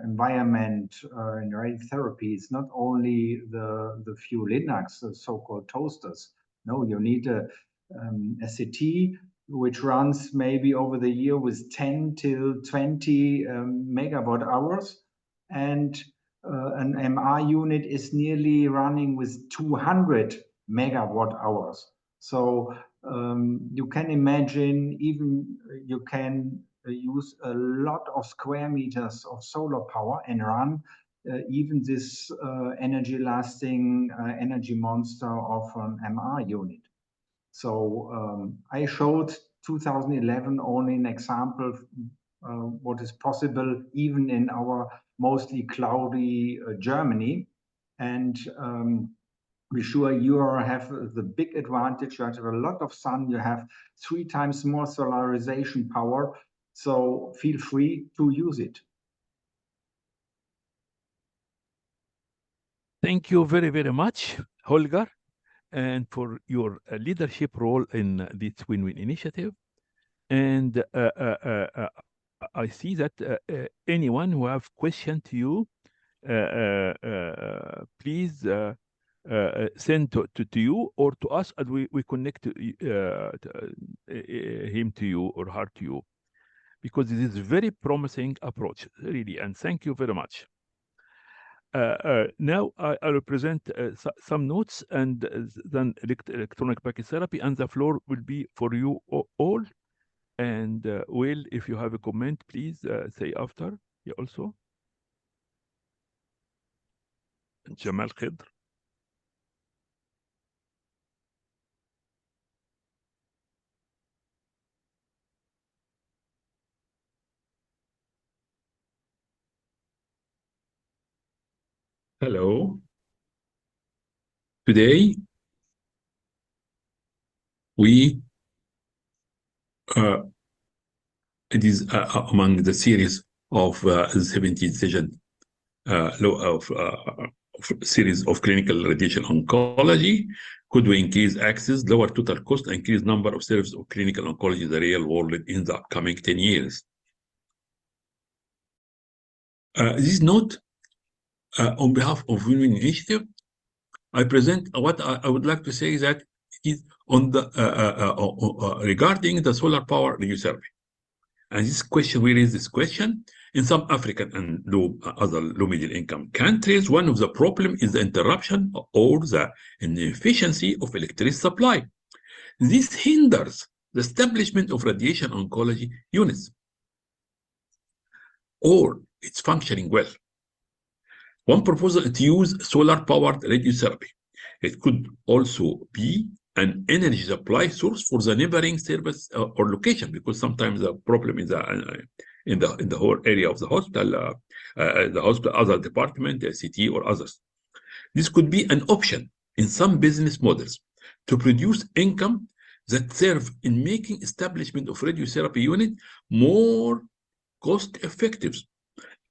environment in radiotherapy is not only the few Linacs, the so-called toasters. No, you need a CT which runs maybe over the year with 10 till 20 megawatt hours, and an MR unit is nearly running with 200 megawatt hours. So you can imagine, even you can use a lot of square meters of solar power and run even this energy lasting energy monster of an MR unit. So I showed 2011 only an example what is possible even in our mostly cloudy Germany. And be sure you have the big advantage. You have a lot of sun. You have 3 times more solarization power. So feel free to use it. Thank you very, very much, Holger, and for your leadership role in this win-win initiative. And I see that anyone who have question to you, please send to you or to us, and we connect him to you or her to you, because this is very promising approach, really, and thank you very much. Now I will present some notes and then electronic package therapy, and the floor will be for you all. And Will, if you have a comment, please say after. Yeah, also. Jamal Khidr. Hello. Today, we it is among the series of 17 decision of series of clinical radiation oncology. Could we increase access, lower total cost, increase number of services of clinical oncology in the real world in the upcoming 10 years? This note, on behalf of Win-Win Initiative, I present what I would like to say that is on the regarding the solar power radiotherapy. And this question, we raise this question in some African and other low middle income countries. One of the problems is the interruption or the inefficiency of electricity supply. This hinders the establishment of radiation oncology units, or it's functioning well. One proposal is to use solar-powered radiotherapy. It could also be an energy supply source for the neighboring service or location, because sometimes the problem is in the whole area of the hospital, other department, CT or others. This could be an option in some business models to produce income that serve in making establishment of radiotherapy unit more cost effective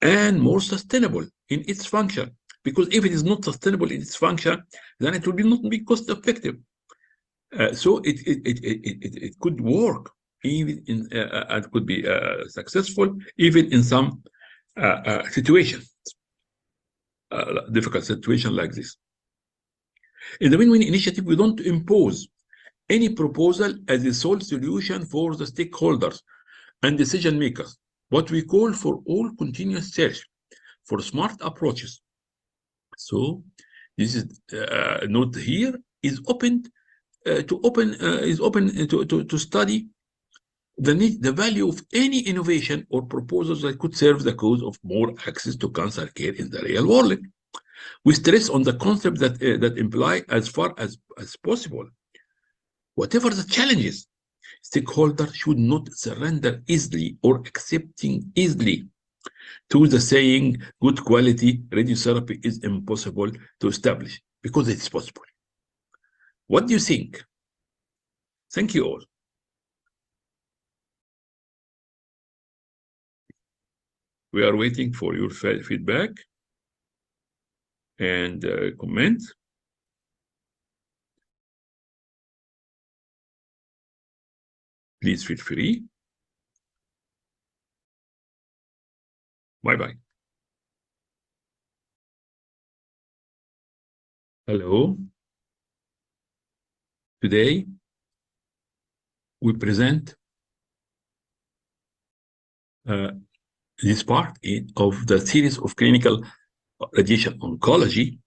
and more sustainable in its function. Because if it is not sustainable in its function, then it will not be cost effective. So it could work even in and could be successful even in some situations, difficult situation like this. In the win-win initiative, we don't impose any proposal as a sole solution for the stakeholders and decision makers. What we call for all continuous search for smart approaches. So this is note here is open to study the value of any innovation or proposals that could serve the cause of more access to cancer care in the real world. We stress on the concept that imply as far as possible, whatever the challenges, stakeholders should not surrender easily or accepting easily to the saying good quality radiotherapy is impossible to establish, because it's possible. What do you think? Thank you all. We are waiting for your feedback and comments. Please feel free. Bye-bye. Hello. Today, we present this part of the series of clinical radiation oncology.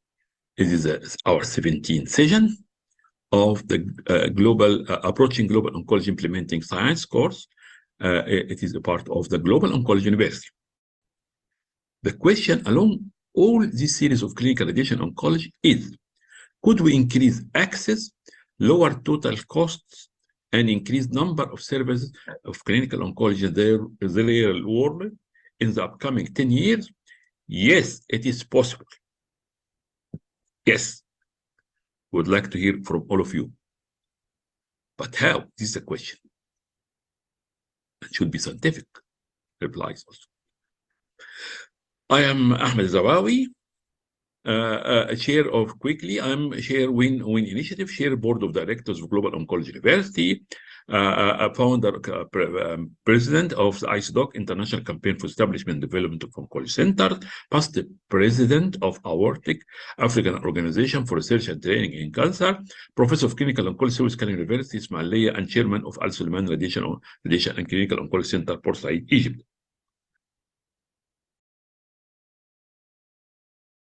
It is our 17th session of the global approaching global oncology implementing science course. It is a part of the Global Oncology University. The question along all this series of clinical radiation oncology is, could we increase access, lower total costs, and increase number of services of clinical oncology in the real world in the upcoming 10 years? Yes, it is possible. Yes. Would like to hear from all of you. But how? This is a question. It should be scientific replies also. I am Ahmed Zawawi, chair of Quickly. I'm chair Win Initiative, chair board of directors of Global Oncology University, founder, president of the ICDOC International Campaign for Establishment and Development of Oncology Centers, past president of AORTIC, African Organization for Research and Training in Cancer, professor of clinical oncology, South Carolina University, Ismailia, and chairman of Al Suleiman Radiation and Clinical Oncology Center, Port Said, Egypt.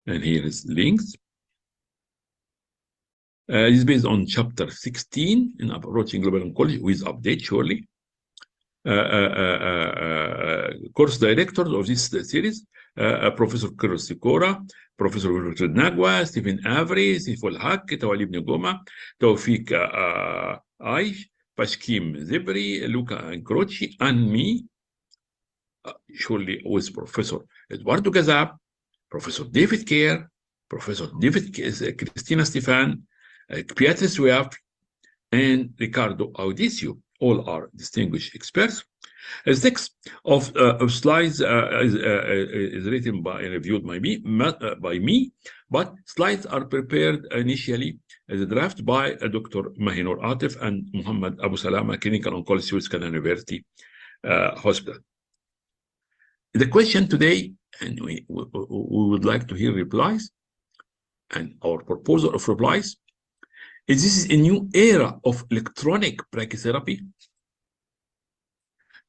And here is links. This is based on chapter 16 in Approaching Global Oncology with update surely. Course directors of this series, Professor Carlos Sikora, Professor Wilfred Nagwa, Stephen Avery, Siful Haq, Tawalib Nugoma, Tawfiq Aish, Pashkim Zibri, Luca Ancroci, and me, surely with Professor Eduardo Gazab, Professor David Kerr, Professor Cristina Stefan, Beatrice Suaf, and Ricardo Audicio. All are distinguished experts. A text of slides is written by and reviewed by me, but slides are prepared initially as a draft by Dr. Mahinur Atif and Muhammad Abu Salama, Clinical Oncologist, South Carolina University Hospital. The question today, and we would like to hear replies, and our proposal of replies, is this is a new era of electronic brachytherapy.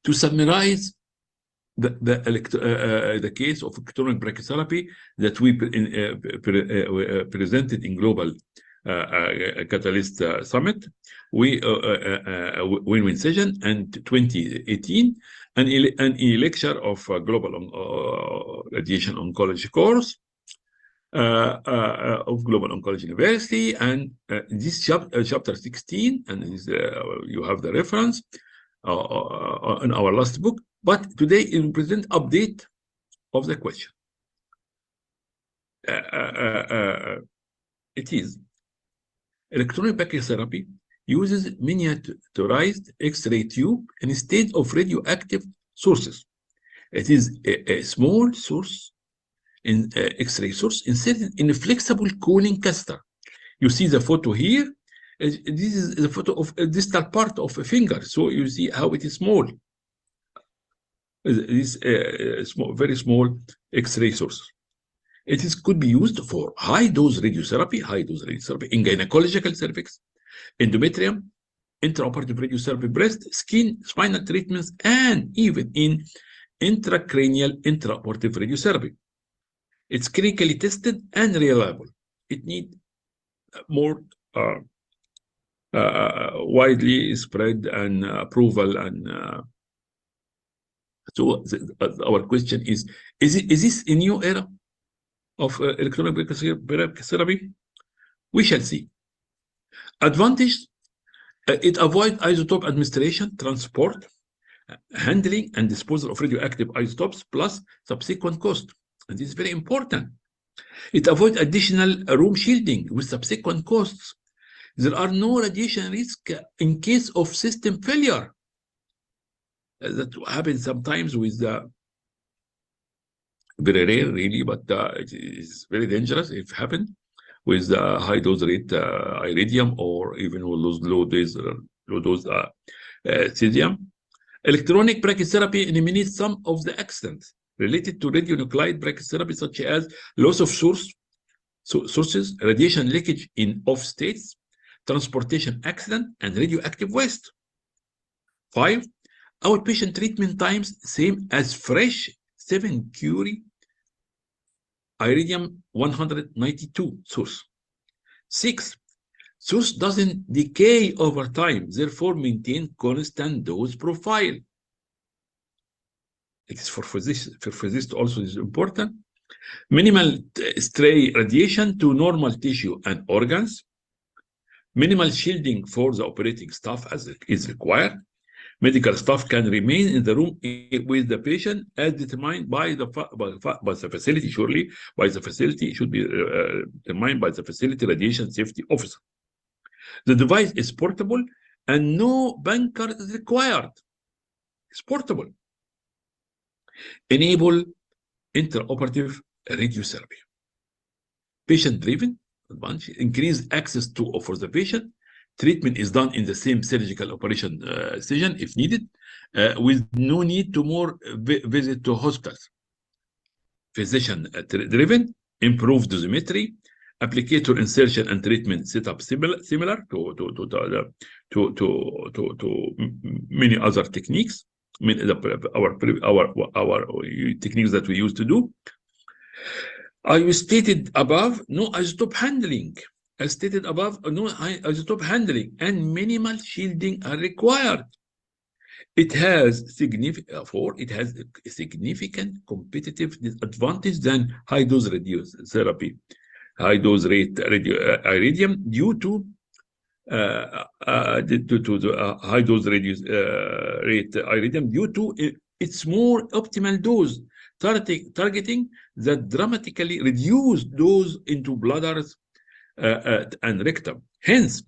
To summarize the case of electronic brachytherapy that we presented in Global Catalyst Summit, win-win session, and 2018, and a lecture of Global Radiation Oncology course of Global Oncology University, and this chapter 16, and you have the reference in our last book. But today it will present update of the question. It is electronic brachytherapy uses miniaturized X-ray tube instead of radioactive sources It is a small source in X-ray source inserted in a flexible cooling catheter. You see the photo here. This is the photo of a distal part of a finger. So you see how it is small. This small, very small X-ray source. It could be used for high-dose radiotherapy in gynecological cervix, endometrium, intraoperative radiotherapy breast, skin, spinal treatments, and even in intracranial intraoperative radiotherapy. It's clinically tested and reliable. It needs more widely spread and approval. And so our question is this a new era of electronic brachytherapy? We shall see. Advantage, it avoids isotope administration, transport, handling, and disposal of radioactive isotopes, plus subsequent cost. And this is very important. It avoids additional room shielding with subsequent costs. There are no radiation risk in case of system failure. That happens sometimes with the very rare, really, but it is very dangerous if it happens with the high dose rate iridium or even with those low dose cesium. Electronic brachytherapy eliminates some of the accidents related to radionuclide brachytherapy, such as loss of sources, radiation leakage in off states, transportation accident, and radioactive waste. 5. Outpatient treatment times same as fresh 7 curie iridium 192 source. 6. Source doesn't decay over time, therefore maintain constant dose profile. It is for physicists also is important. Minimal stray radiation to normal tissue and organs. Minimal shielding for the operating staff as is required. Medical staff can remain in the room with the patient as determined by the facility, surely by the facility, should be determined by the facility radiation safety officer. The device is portable and no bunker is required. It's portable. Enable intraoperative radiotherapy. Patient-driven advantage, increase access to for the patient. Treatment is done in the same surgical operation session if needed, with no need to more visit to hospitals. Physician-driven, improved dosimetry, applicator insertion and treatment setup similar to many other techniques, our techniques that we used to do. I stated above, no isotope handling. As stated above, no isotope handling and minimal shielding are required. It has a significant competitive advantage than high-dose radiotherapy, high-dose rate iridium due to the high-dose rate iridium due to its more optimal dose, targeting that dramatically reduced dose into bladders and rectum. Hence,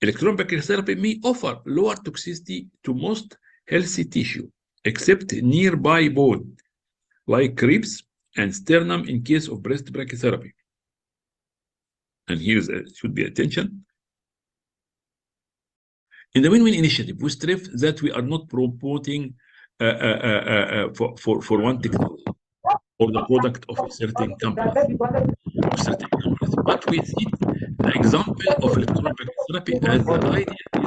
electron brachytherapy may offer lower toxicity to most healthy tissue, except nearby bone, like ribs and sternum in case of breast brachytherapy. And here should be attention. In the Win-Win Initiative, we strive that we are not promoting for one technology or the product of a certain company. But we see the example of electron brachytherapy as the idea is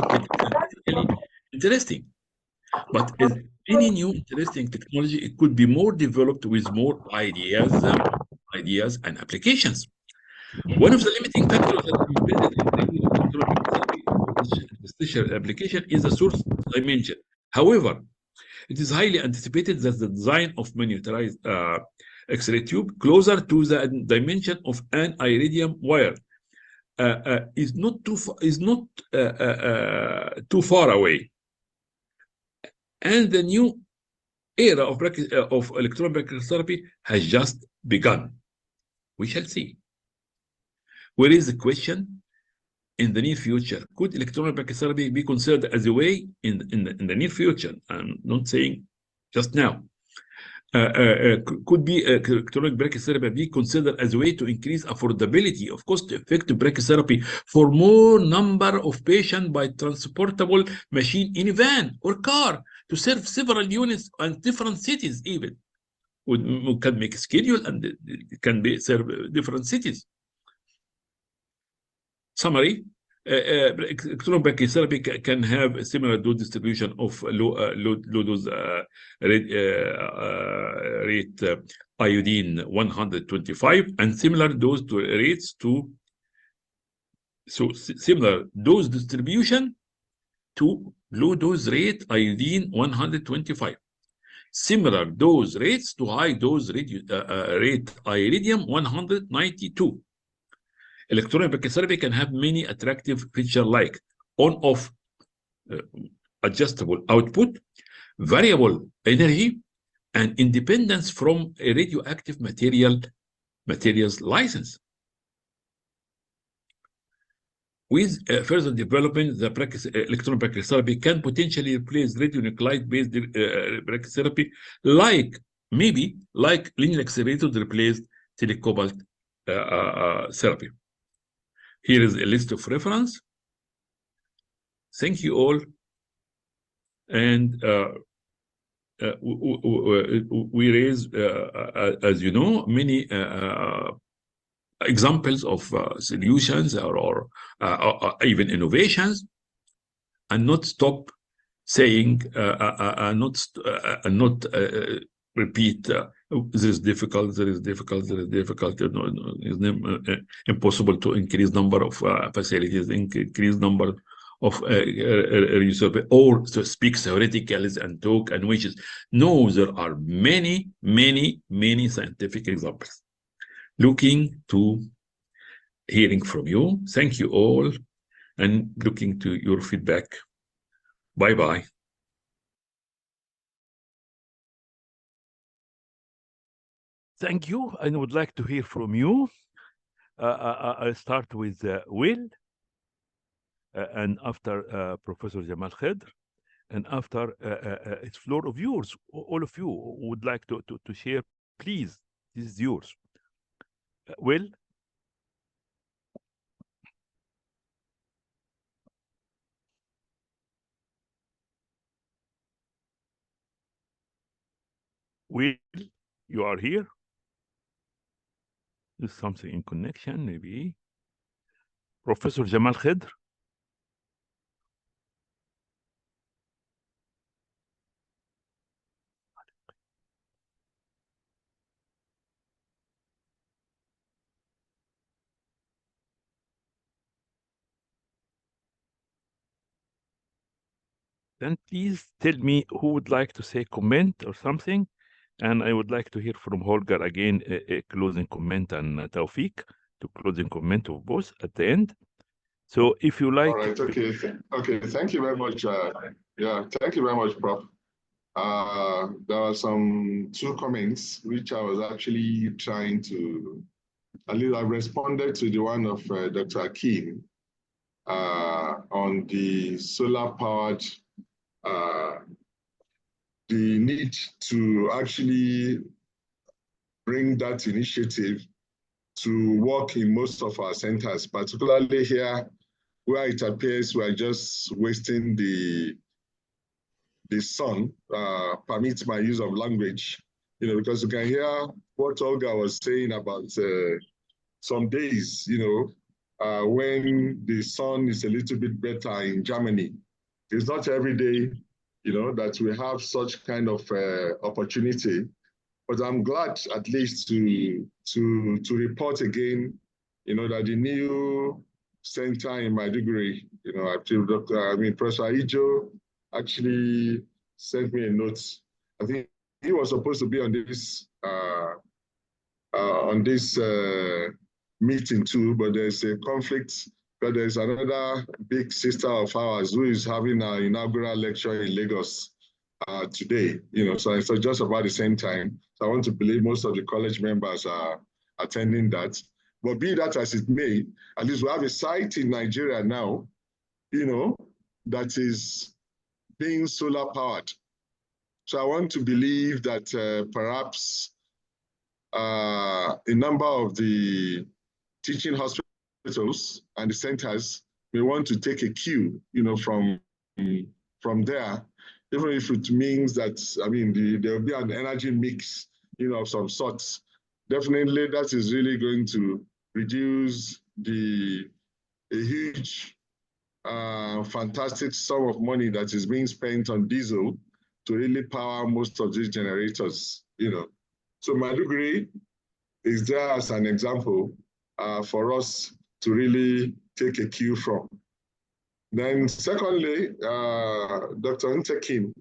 really interesting. But as any new interesting technology, it could be more developed with more ideas and applications. One of the limiting factors that we build in the application is the source dimension. However, it is highly anticipated that the design of miniaturized X-ray tube closer to the dimension of an iridium wire is not too far away, and the new era of electron brachytherapy has just begun. We shall see. Where is the question? In the near future, could electron brachytherapy be considered as a way in the near future? I'm not saying just now. could be electronic brachytherapy be considered as a way to increase affordability of cost-effective brachytherapy for more number of patients by transportable machine in a van or car to serve several units and different cities even. We can make a schedule and it can be serve different cities. Summary. Electron brachytherapy can have a similar dose distribution of low dose rate iodine 125 and similar dose to rates to similar dose distribution to low dose rate iodine 125. Similar dose rates to high dose rate iridium 192. Electronic brachytherapy can have many attractive features like on-off adjustable output, variable energy, and independence from a radioactive materials license. With further development, the electron brachytherapy can potentially replace radionuclide-based brachytherapy, maybe like linear accelerator replaced telecobalt therapy. Here is a list of reference. Thank you all. And we raise, as you know, many examples of solutions or even innovations, and not stop saying, not repeat, this is difficult, there is difficult, there is difficult. It's impossible to increase number of facilities, increase number of research, or to speak theoreticals and talk and wishes. No, there are many, many, many scientific examples. Looking to hearing from you. Thank you all, and looking to your feedback. Bye-bye. Thank you. I would like to hear from you. I'll start with Will, and after Professor Jamal Khedr, and after it's floor of yours. All of you would like to share, please. This is yours. Will? Will, you are here? There's something in connection, maybe. Professor Jamal Khedr? Then please tell me who would like to say comment or something, and I would like to hear from Holger again, a closing comment, and Taufik to closing comment of both at the end. So if you like. All right, okay. Okay, thank you very much. Yeah, thank you very much, Prof. There are two comments which I was actually trying to, at least I responded to the one of Dr. Akeem on the solar powered, the need to actually bring that initiative to work in most of our centers, particularly here where it appears we are just wasting the sun, permits my use of language, because you can hear what Olga was saying about some days, when the sun is a little bit better in Germany. It's not every day, that we have such kind of opportunity. But I'm glad at least to report again, that the new center in Maiduguri, Professor Ijo actually sent me a note. I think he was supposed to be on this meeting too, but there's a conflict. But there's another big sister of ours who is having an inaugural lecture in Lagos today. So it's just about the same time. So I want to believe most of the college members are attending that. But be that as it may, at least we have a site in Nigeria now, that is being solar powered. So I want to believe that perhaps a number of the teaching hospitals and the centers may want to take a cue, from there, even if it means that, I mean, there will be an energy mix, of some sorts. Definitely, that is really going to reduce a huge, fantastic sum of money that is being spent on diesel to really power most of these generators, So Maiduguri is there as an example for us to really take a cue from. Then secondly, Dr. Ntekim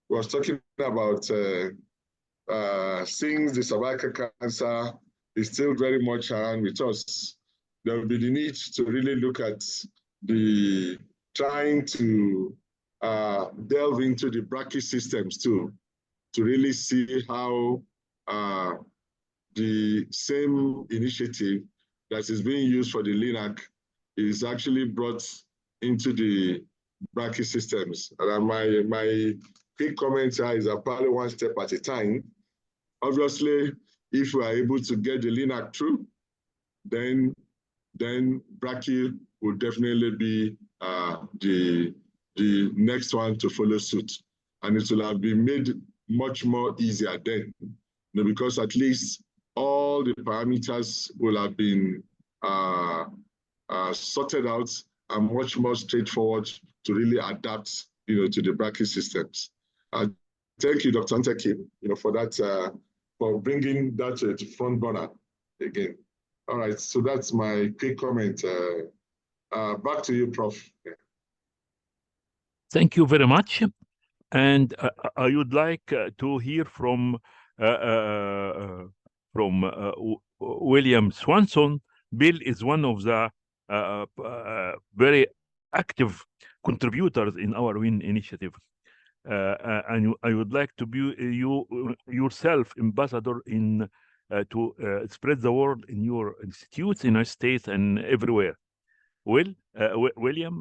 was talking about since the cervical cancer is still very much around with us, there will be the need to really look at trying to delve into the brachy systems too, to really see how the same initiative that is being used for the LINAC is actually brought into the brachy systems. And my quick comment here is probably one step at a time. Obviously, if we are able to get the LINAC through, then brachy will definitely be the next one to follow suit. And it will have been made much more easier then, because at least all the parameters will have been sorted out and much more straightforward to really adapt, to the brachy systems. Thank you, Dr. Ntekim, for that, for bringing that to front burner again. All right, so that's my quick comment. Back to you, Prof. Thank you very much. And I would like to hear from William Swanson. Bill is one of the very active contributors in our WIN initiative. And I would like to be you yourself ambassador in to spread the word in your institutes, in United States, and everywhere. William,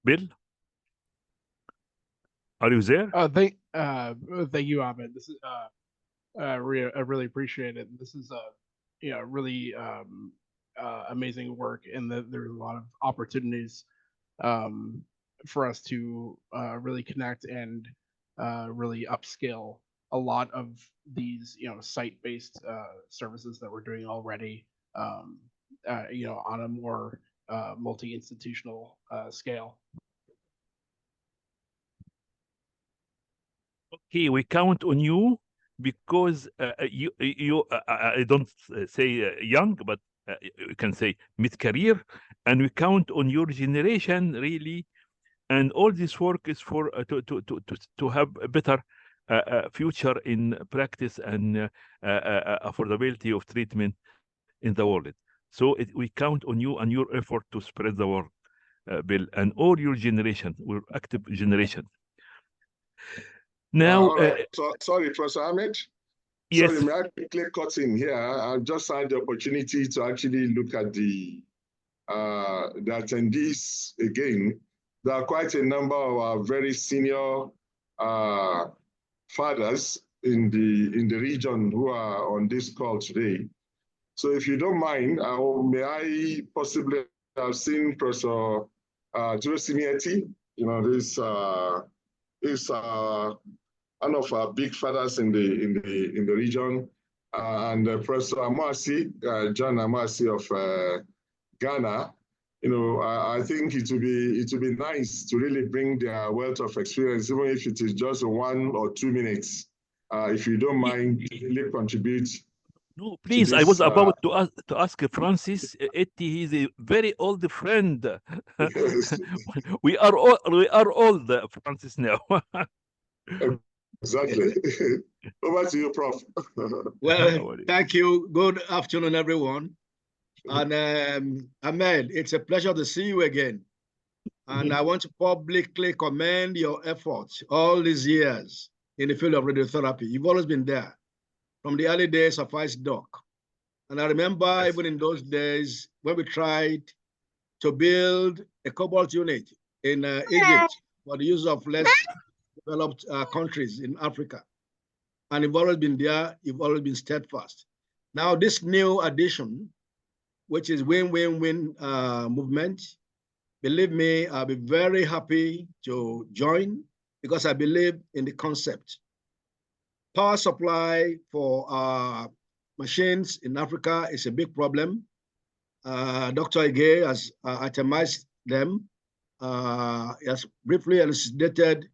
Bill, are you there? Thank you, Ahmed. This is I really appreciate it. This is really amazing work, and there's a lot of opportunities for us to really connect and really upscale a lot of these site-based services that we're doing already on a more multi-institutional scale. Okay, we count on you because you I don't say young, but you can say mid-career, and we count on your generation really. And all this work is for to have a better future in practice and affordability of treatment in the world. So we count on you and your effort to spread the word, Bill, and all your generation, your active generation. Now, sorry, Professor Ahmed. Yes. Sorry, may I quickly cut in here? I've just had the opportunity to actually look at the attendees again. There are quite a number of our very senior fathers in the region who are on this call today. So if you don't mind, may I possibly have seen Professor Josimieti, this one of our big fathers in the region, and Professor Amasi, John Amasi of Ghana. I think it would be nice to really bring their wealth of experience, even if it is just 1 or 2 minutes, if you don't mind, to really contribute. No, please. I was about to ask Francis Etty. He's a very old friend. we are old, Francis, now. Exactly. Over to you, Prof. Well, thank you. Good afternoon, everyone. And Ahmed, it's a pleasure to see you again. And I want to publicly commend your efforts all these years in the field of radiotherapy. You've always been there from the early days of IceDoc. And I remember even in those days when we tried to build a cobalt unit in Egypt for the use of less developed countries in Africa. And you've always been there, you've always been steadfast. Now, this new addition, which is win-win-win movement, believe me, I'll be very happy to join because I believe in the concept. Power supply for machines in Africa is a big problem. Dr. Ige has itemized them. He has briefly elucidated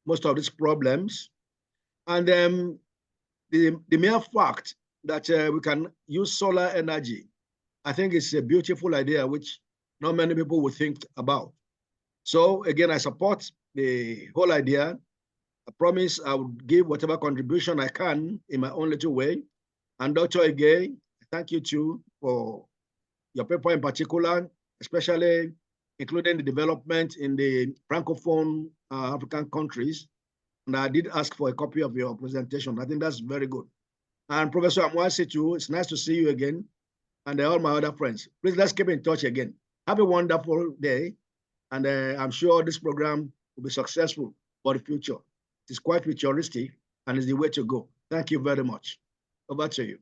most of these problems. And the mere fact that we can use solar energy, I think it's a beautiful idea which not many people would think about. So again, I support the whole idea. I promise I would give whatever contribution I can in my own little way. And Dr. Ige, thank you too for your paper in particular, especially including the development in the Francophone African countries. And I did ask for a copy of your presentation. I think that's very good. And Professor Amwasi too, it's nice to see you again. And all my other friends. Please, let's keep in touch again. Have a wonderful day. And I'm sure this program will be successful for the future. It's quite futuristic and is the way to go. Thank you very much. Over to you.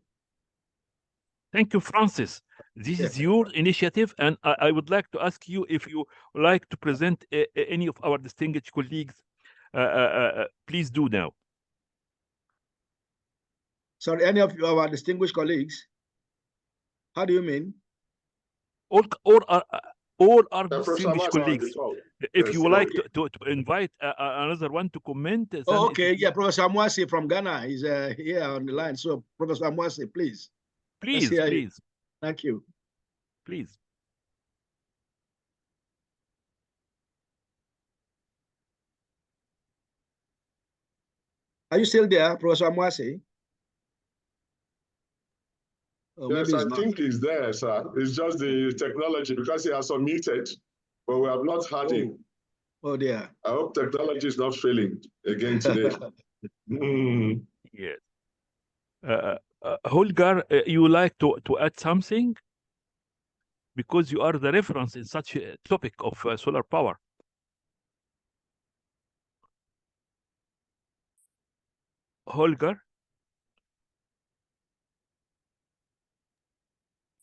Thank you, Francis. This is your initiative, and I would like to ask you if you would like to present any of our distinguished colleagues. Please do now. Sorry, any of our distinguished colleagues? How do you mean? All our distinguished colleagues. If you would like to invite another one to comment. Oh, okay. Yeah, Professor Amwasi from Ghana is here on the line. So, Professor Amwasi, please. Please. Thank you. Please. Are you still there, Professor Amwasi? Oh, yes, I think he's there, sir. It's just the technology because he has unmuted, but we have not had him. Oh, dear. I hope technology is not failing again today. Yes. Holger, you would like to add something? Because you are the reference in such a topic of solar power. Holger?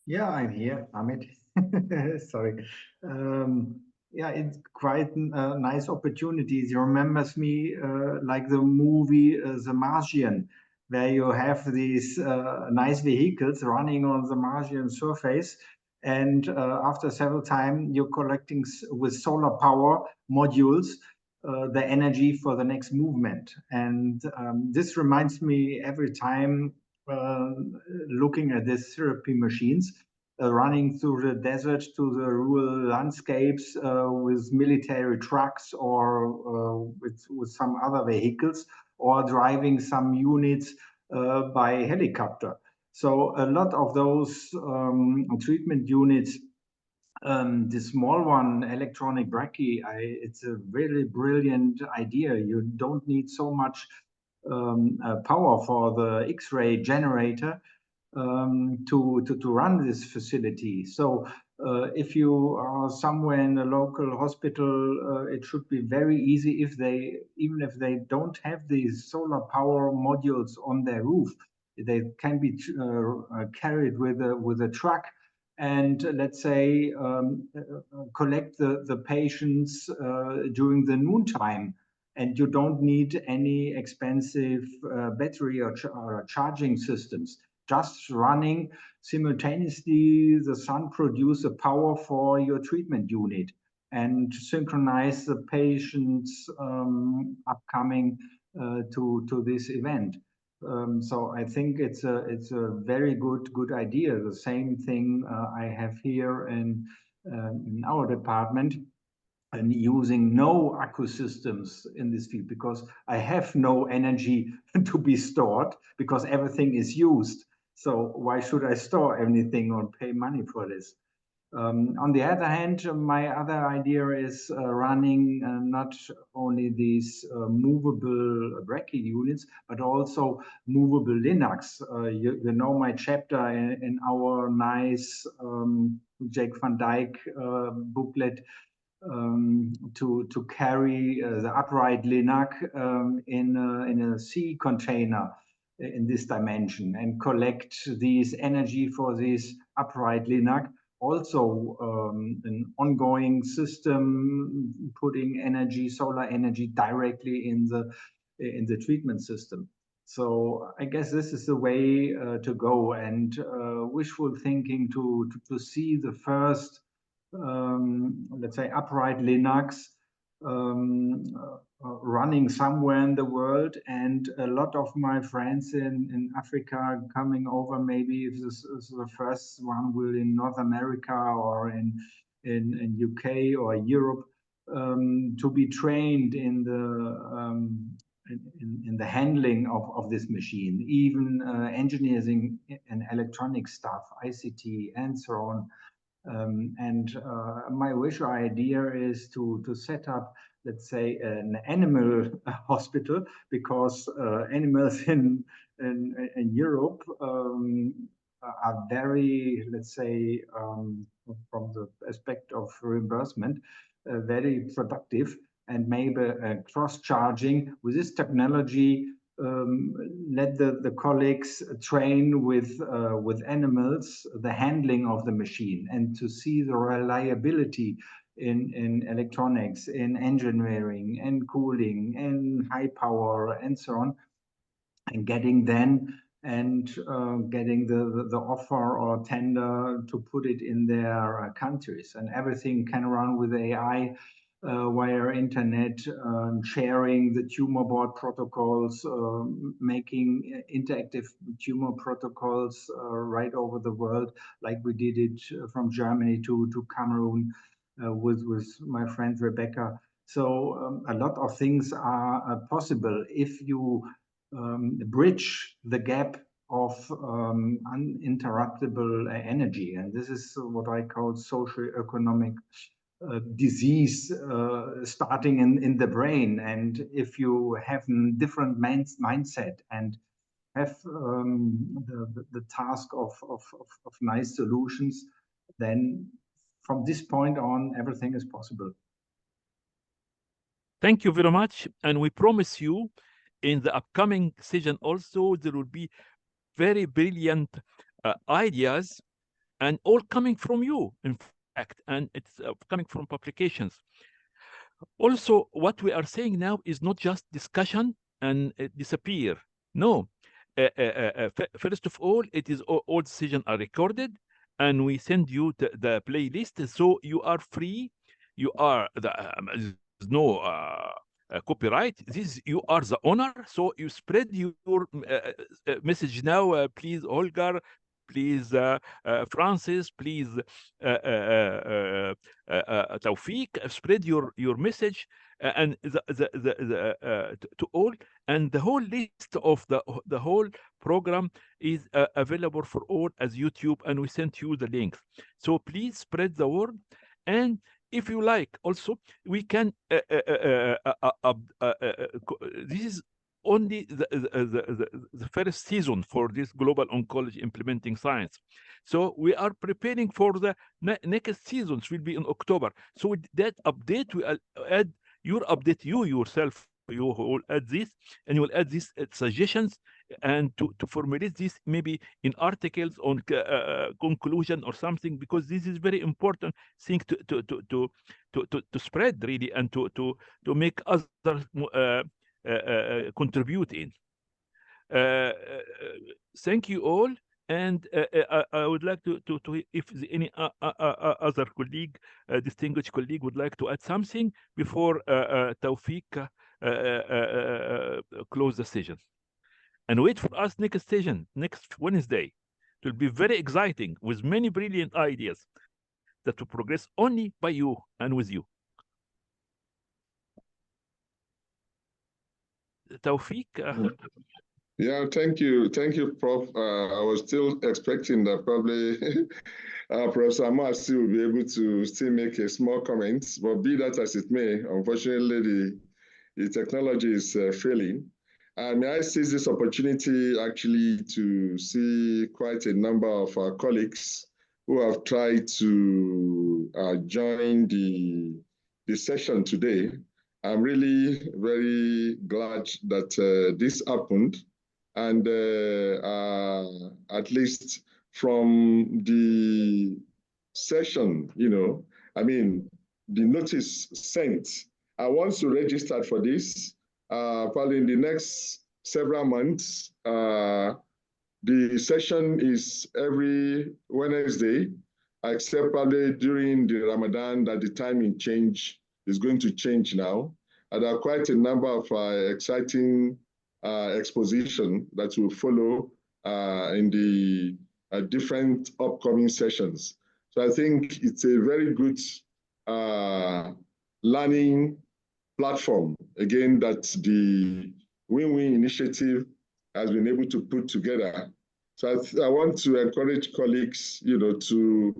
Yeah, I'm here, Amit. Sorry. Yeah, it's quite nice opportunities. It remembers me like the movie The Martian, where you have these nice vehicles running on the Martian surface. And after several times, you're collecting with solar power modules the energy for the next movement. And this reminds me every time looking at these therapy machines running through the desert to the rural landscapes with military trucks or with some other vehicles, or driving some units by helicopter. So a lot of those treatment units, the small one, electronic brachy, it's a really brilliant idea. You don't need so much power for the X-ray generator to run this facility. So if you are somewhere in a local hospital, it should be very easy even if they don't have these solar power modules on their roof, they can be carried with a truck and let's say collect the patients during the noontime. And you don't need any expensive battery or charging systems. Just running simultaneously, the sun produces power for your treatment unit and synchronize the patients upcoming to this event. So I think it's a very good idea. The same thing I have here in our department, and using no accu systems in this field because I have no energy to be stored because everything is used. So why should I store anything or pay money for this? On the other hand, my other idea is running not only these movable brachy units, but also movable Linux. You know my chapter in our nice Jake van Dyke booklet to carry the upright Linux in a sea container in this dimension and collect this energy for this upright Linux. Also an ongoing system putting energy, solar energy directly in the treatment system. So I guess this is the way to go, and wishful thinking to see the first let's say upright Linux running somewhere in the world, and a lot of my friends in Africa coming over. Maybe if this is the first one, will in North America or in UK or Europe, to be trained in the handling of this machine, even engineering and electronic stuff, ICT, and so on. My wish or idea is to set up, let's say, an animal hospital, because animals in Europe are very, let's say, from the aspect of reimbursement, very productive, and maybe cross-charging with this technology. Let the colleagues train with animals the handling of the machine, and to see the reliability in electronics, in engineering, and cooling, and high power, and so on, and getting the offer or tender to put it in their countries, and everything can run with AI. Via internet, sharing the tumor board protocols, making interactive tumor protocols right over the world, like we did it from Germany to Cameroon with my friend Rebecca. So a lot of things are possible if you bridge the gap of uninterruptible energy. And this is what I call socio-economic disease starting in the brain. And if you have a different mindset and have the task of nice solutions, then from this point on, everything is possible. Thank you very much. And we promise you in the upcoming session also, there will be very brilliant ideas, and all coming from you, in fact, and it's coming from publications. Also, what we are saying now is not just discussion and disappear. No. First of all, it is all decisions are recorded, and we send you the playlist, so you are free. You are there's no copyright. This, you are the owner, so you spread your message now. Please, Olga, please, Francis, please, Taufik, spread your message and to all, and the whole list of the whole program is available for all as YouTube, and we sent you the links. So please spread the word, and if you like, also we can. This is only the first season for this global oncology implementing science. So we are preparing for the next seasons, will be in October. So with that update, we add your update, you yourself, you will add this, and you will add these suggestions, and to formulate this maybe in articles on conclusion or something, because this is very important thing to spread really, and to make others contribute in. Thank you all, and I would like to if any other colleague, distinguished colleague, would like to add something before Taufik close the session. And wait for us next session, next Wednesday. It will be very exciting with many brilliant ideas that will progress only by you and with you. Taufik? Yeah, thank you, Prof. I was still expecting that probably Professor Amasi will be able to still make a small comment, but be that as it may, unfortunately, the technology is failing. May I seize this opportunity actually to see quite a number of our colleagues who have tried to join the the session today. I'm really very glad that this happened. And at least from the session, I mean, the notice sent, I want to register for this. Probably in the next several months. The session is every Wednesday, except probably during the Ramadan that the timing is going to change now. And there are quite a number of exciting exposition that will follow in the different upcoming sessions. So I think it's a very good learning platform, again, that the Win-Win Initiative has been able to put together. So I want to encourage colleagues, to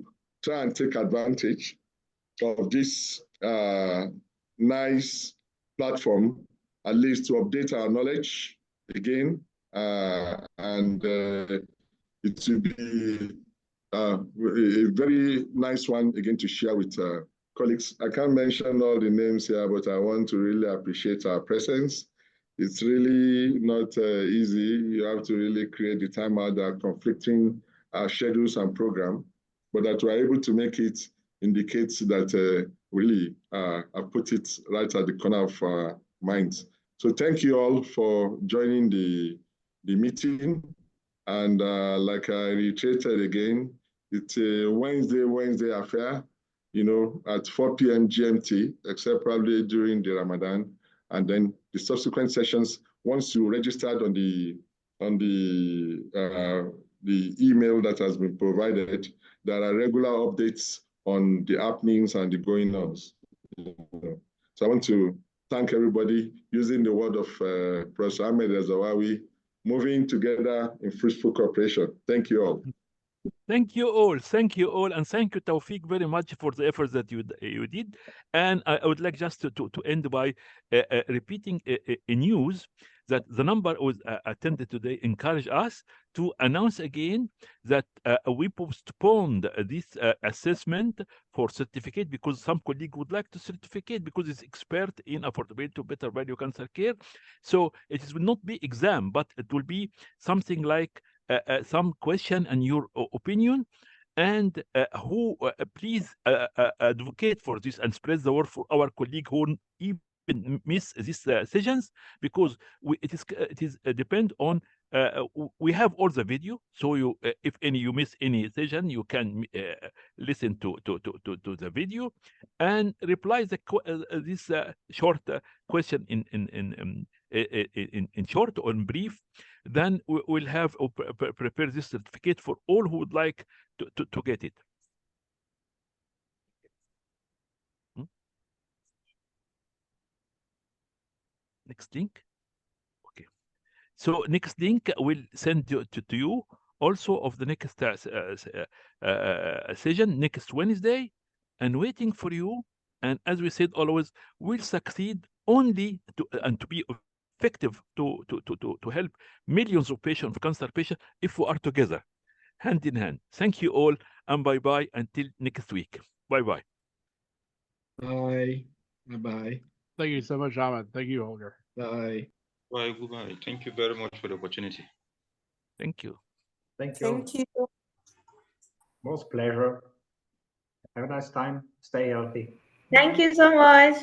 try and take advantage of this nice platform, at least to update our knowledge again, and it will be a very nice one again to share with colleagues. I can't mention all the names here, but I want to really appreciate our presence. It's really not easy. You have to really create the time out. There are conflicting schedules and program, but that we're able to make it indicates that really I put it right at the corner of our minds. So thank you all for joining the meeting. And like I reiterated again, it's a Wednesday affair, at 4 p.m. GMT, except probably during the Ramadan. And then the subsequent sessions, once you registered on the email that has been provided, there are regular updates on the happenings and the going-ons. So I want to thank everybody using the word of Professor Ahmed Zawawi, moving together in fruitful cooperation. Thank you all. Thank you all, and thank you, Tawfiq, very much for the efforts that you did. And I would like just to end by repeating a news that the number was attended today encourage us to announce again that we postponed this assessment for certificate because some colleague would like to certificate because it's expert in affordability to better value cancer care. So it will not be exam, but it will be something like some question and your opinion, and who please advocate for this and spread the word for our colleague who even miss these sessions, because it is depend on we have all the video, so you if you miss any session, you can listen to the video and reply this short question in short or in brief. Then we'll have prepare this certificate for all who would like to get it. Next link. Okay. So next link will send to you also of the next session next Wednesday, and waiting for you. And as we said, always will succeed only to be effective to help millions of patients, cancer patients, if we are together, hand in hand. Thank you all, and bye-bye until next week. Bye-bye. Bye. Bye-bye. Thank you so much, Ahmed. Thank you, Holger. Bye. Bye. Goodbye. Thank you very much for the opportunity. Thank you. Thank you. Thank you. Most pleasure. Have a nice time. Stay healthy. Thank you so much.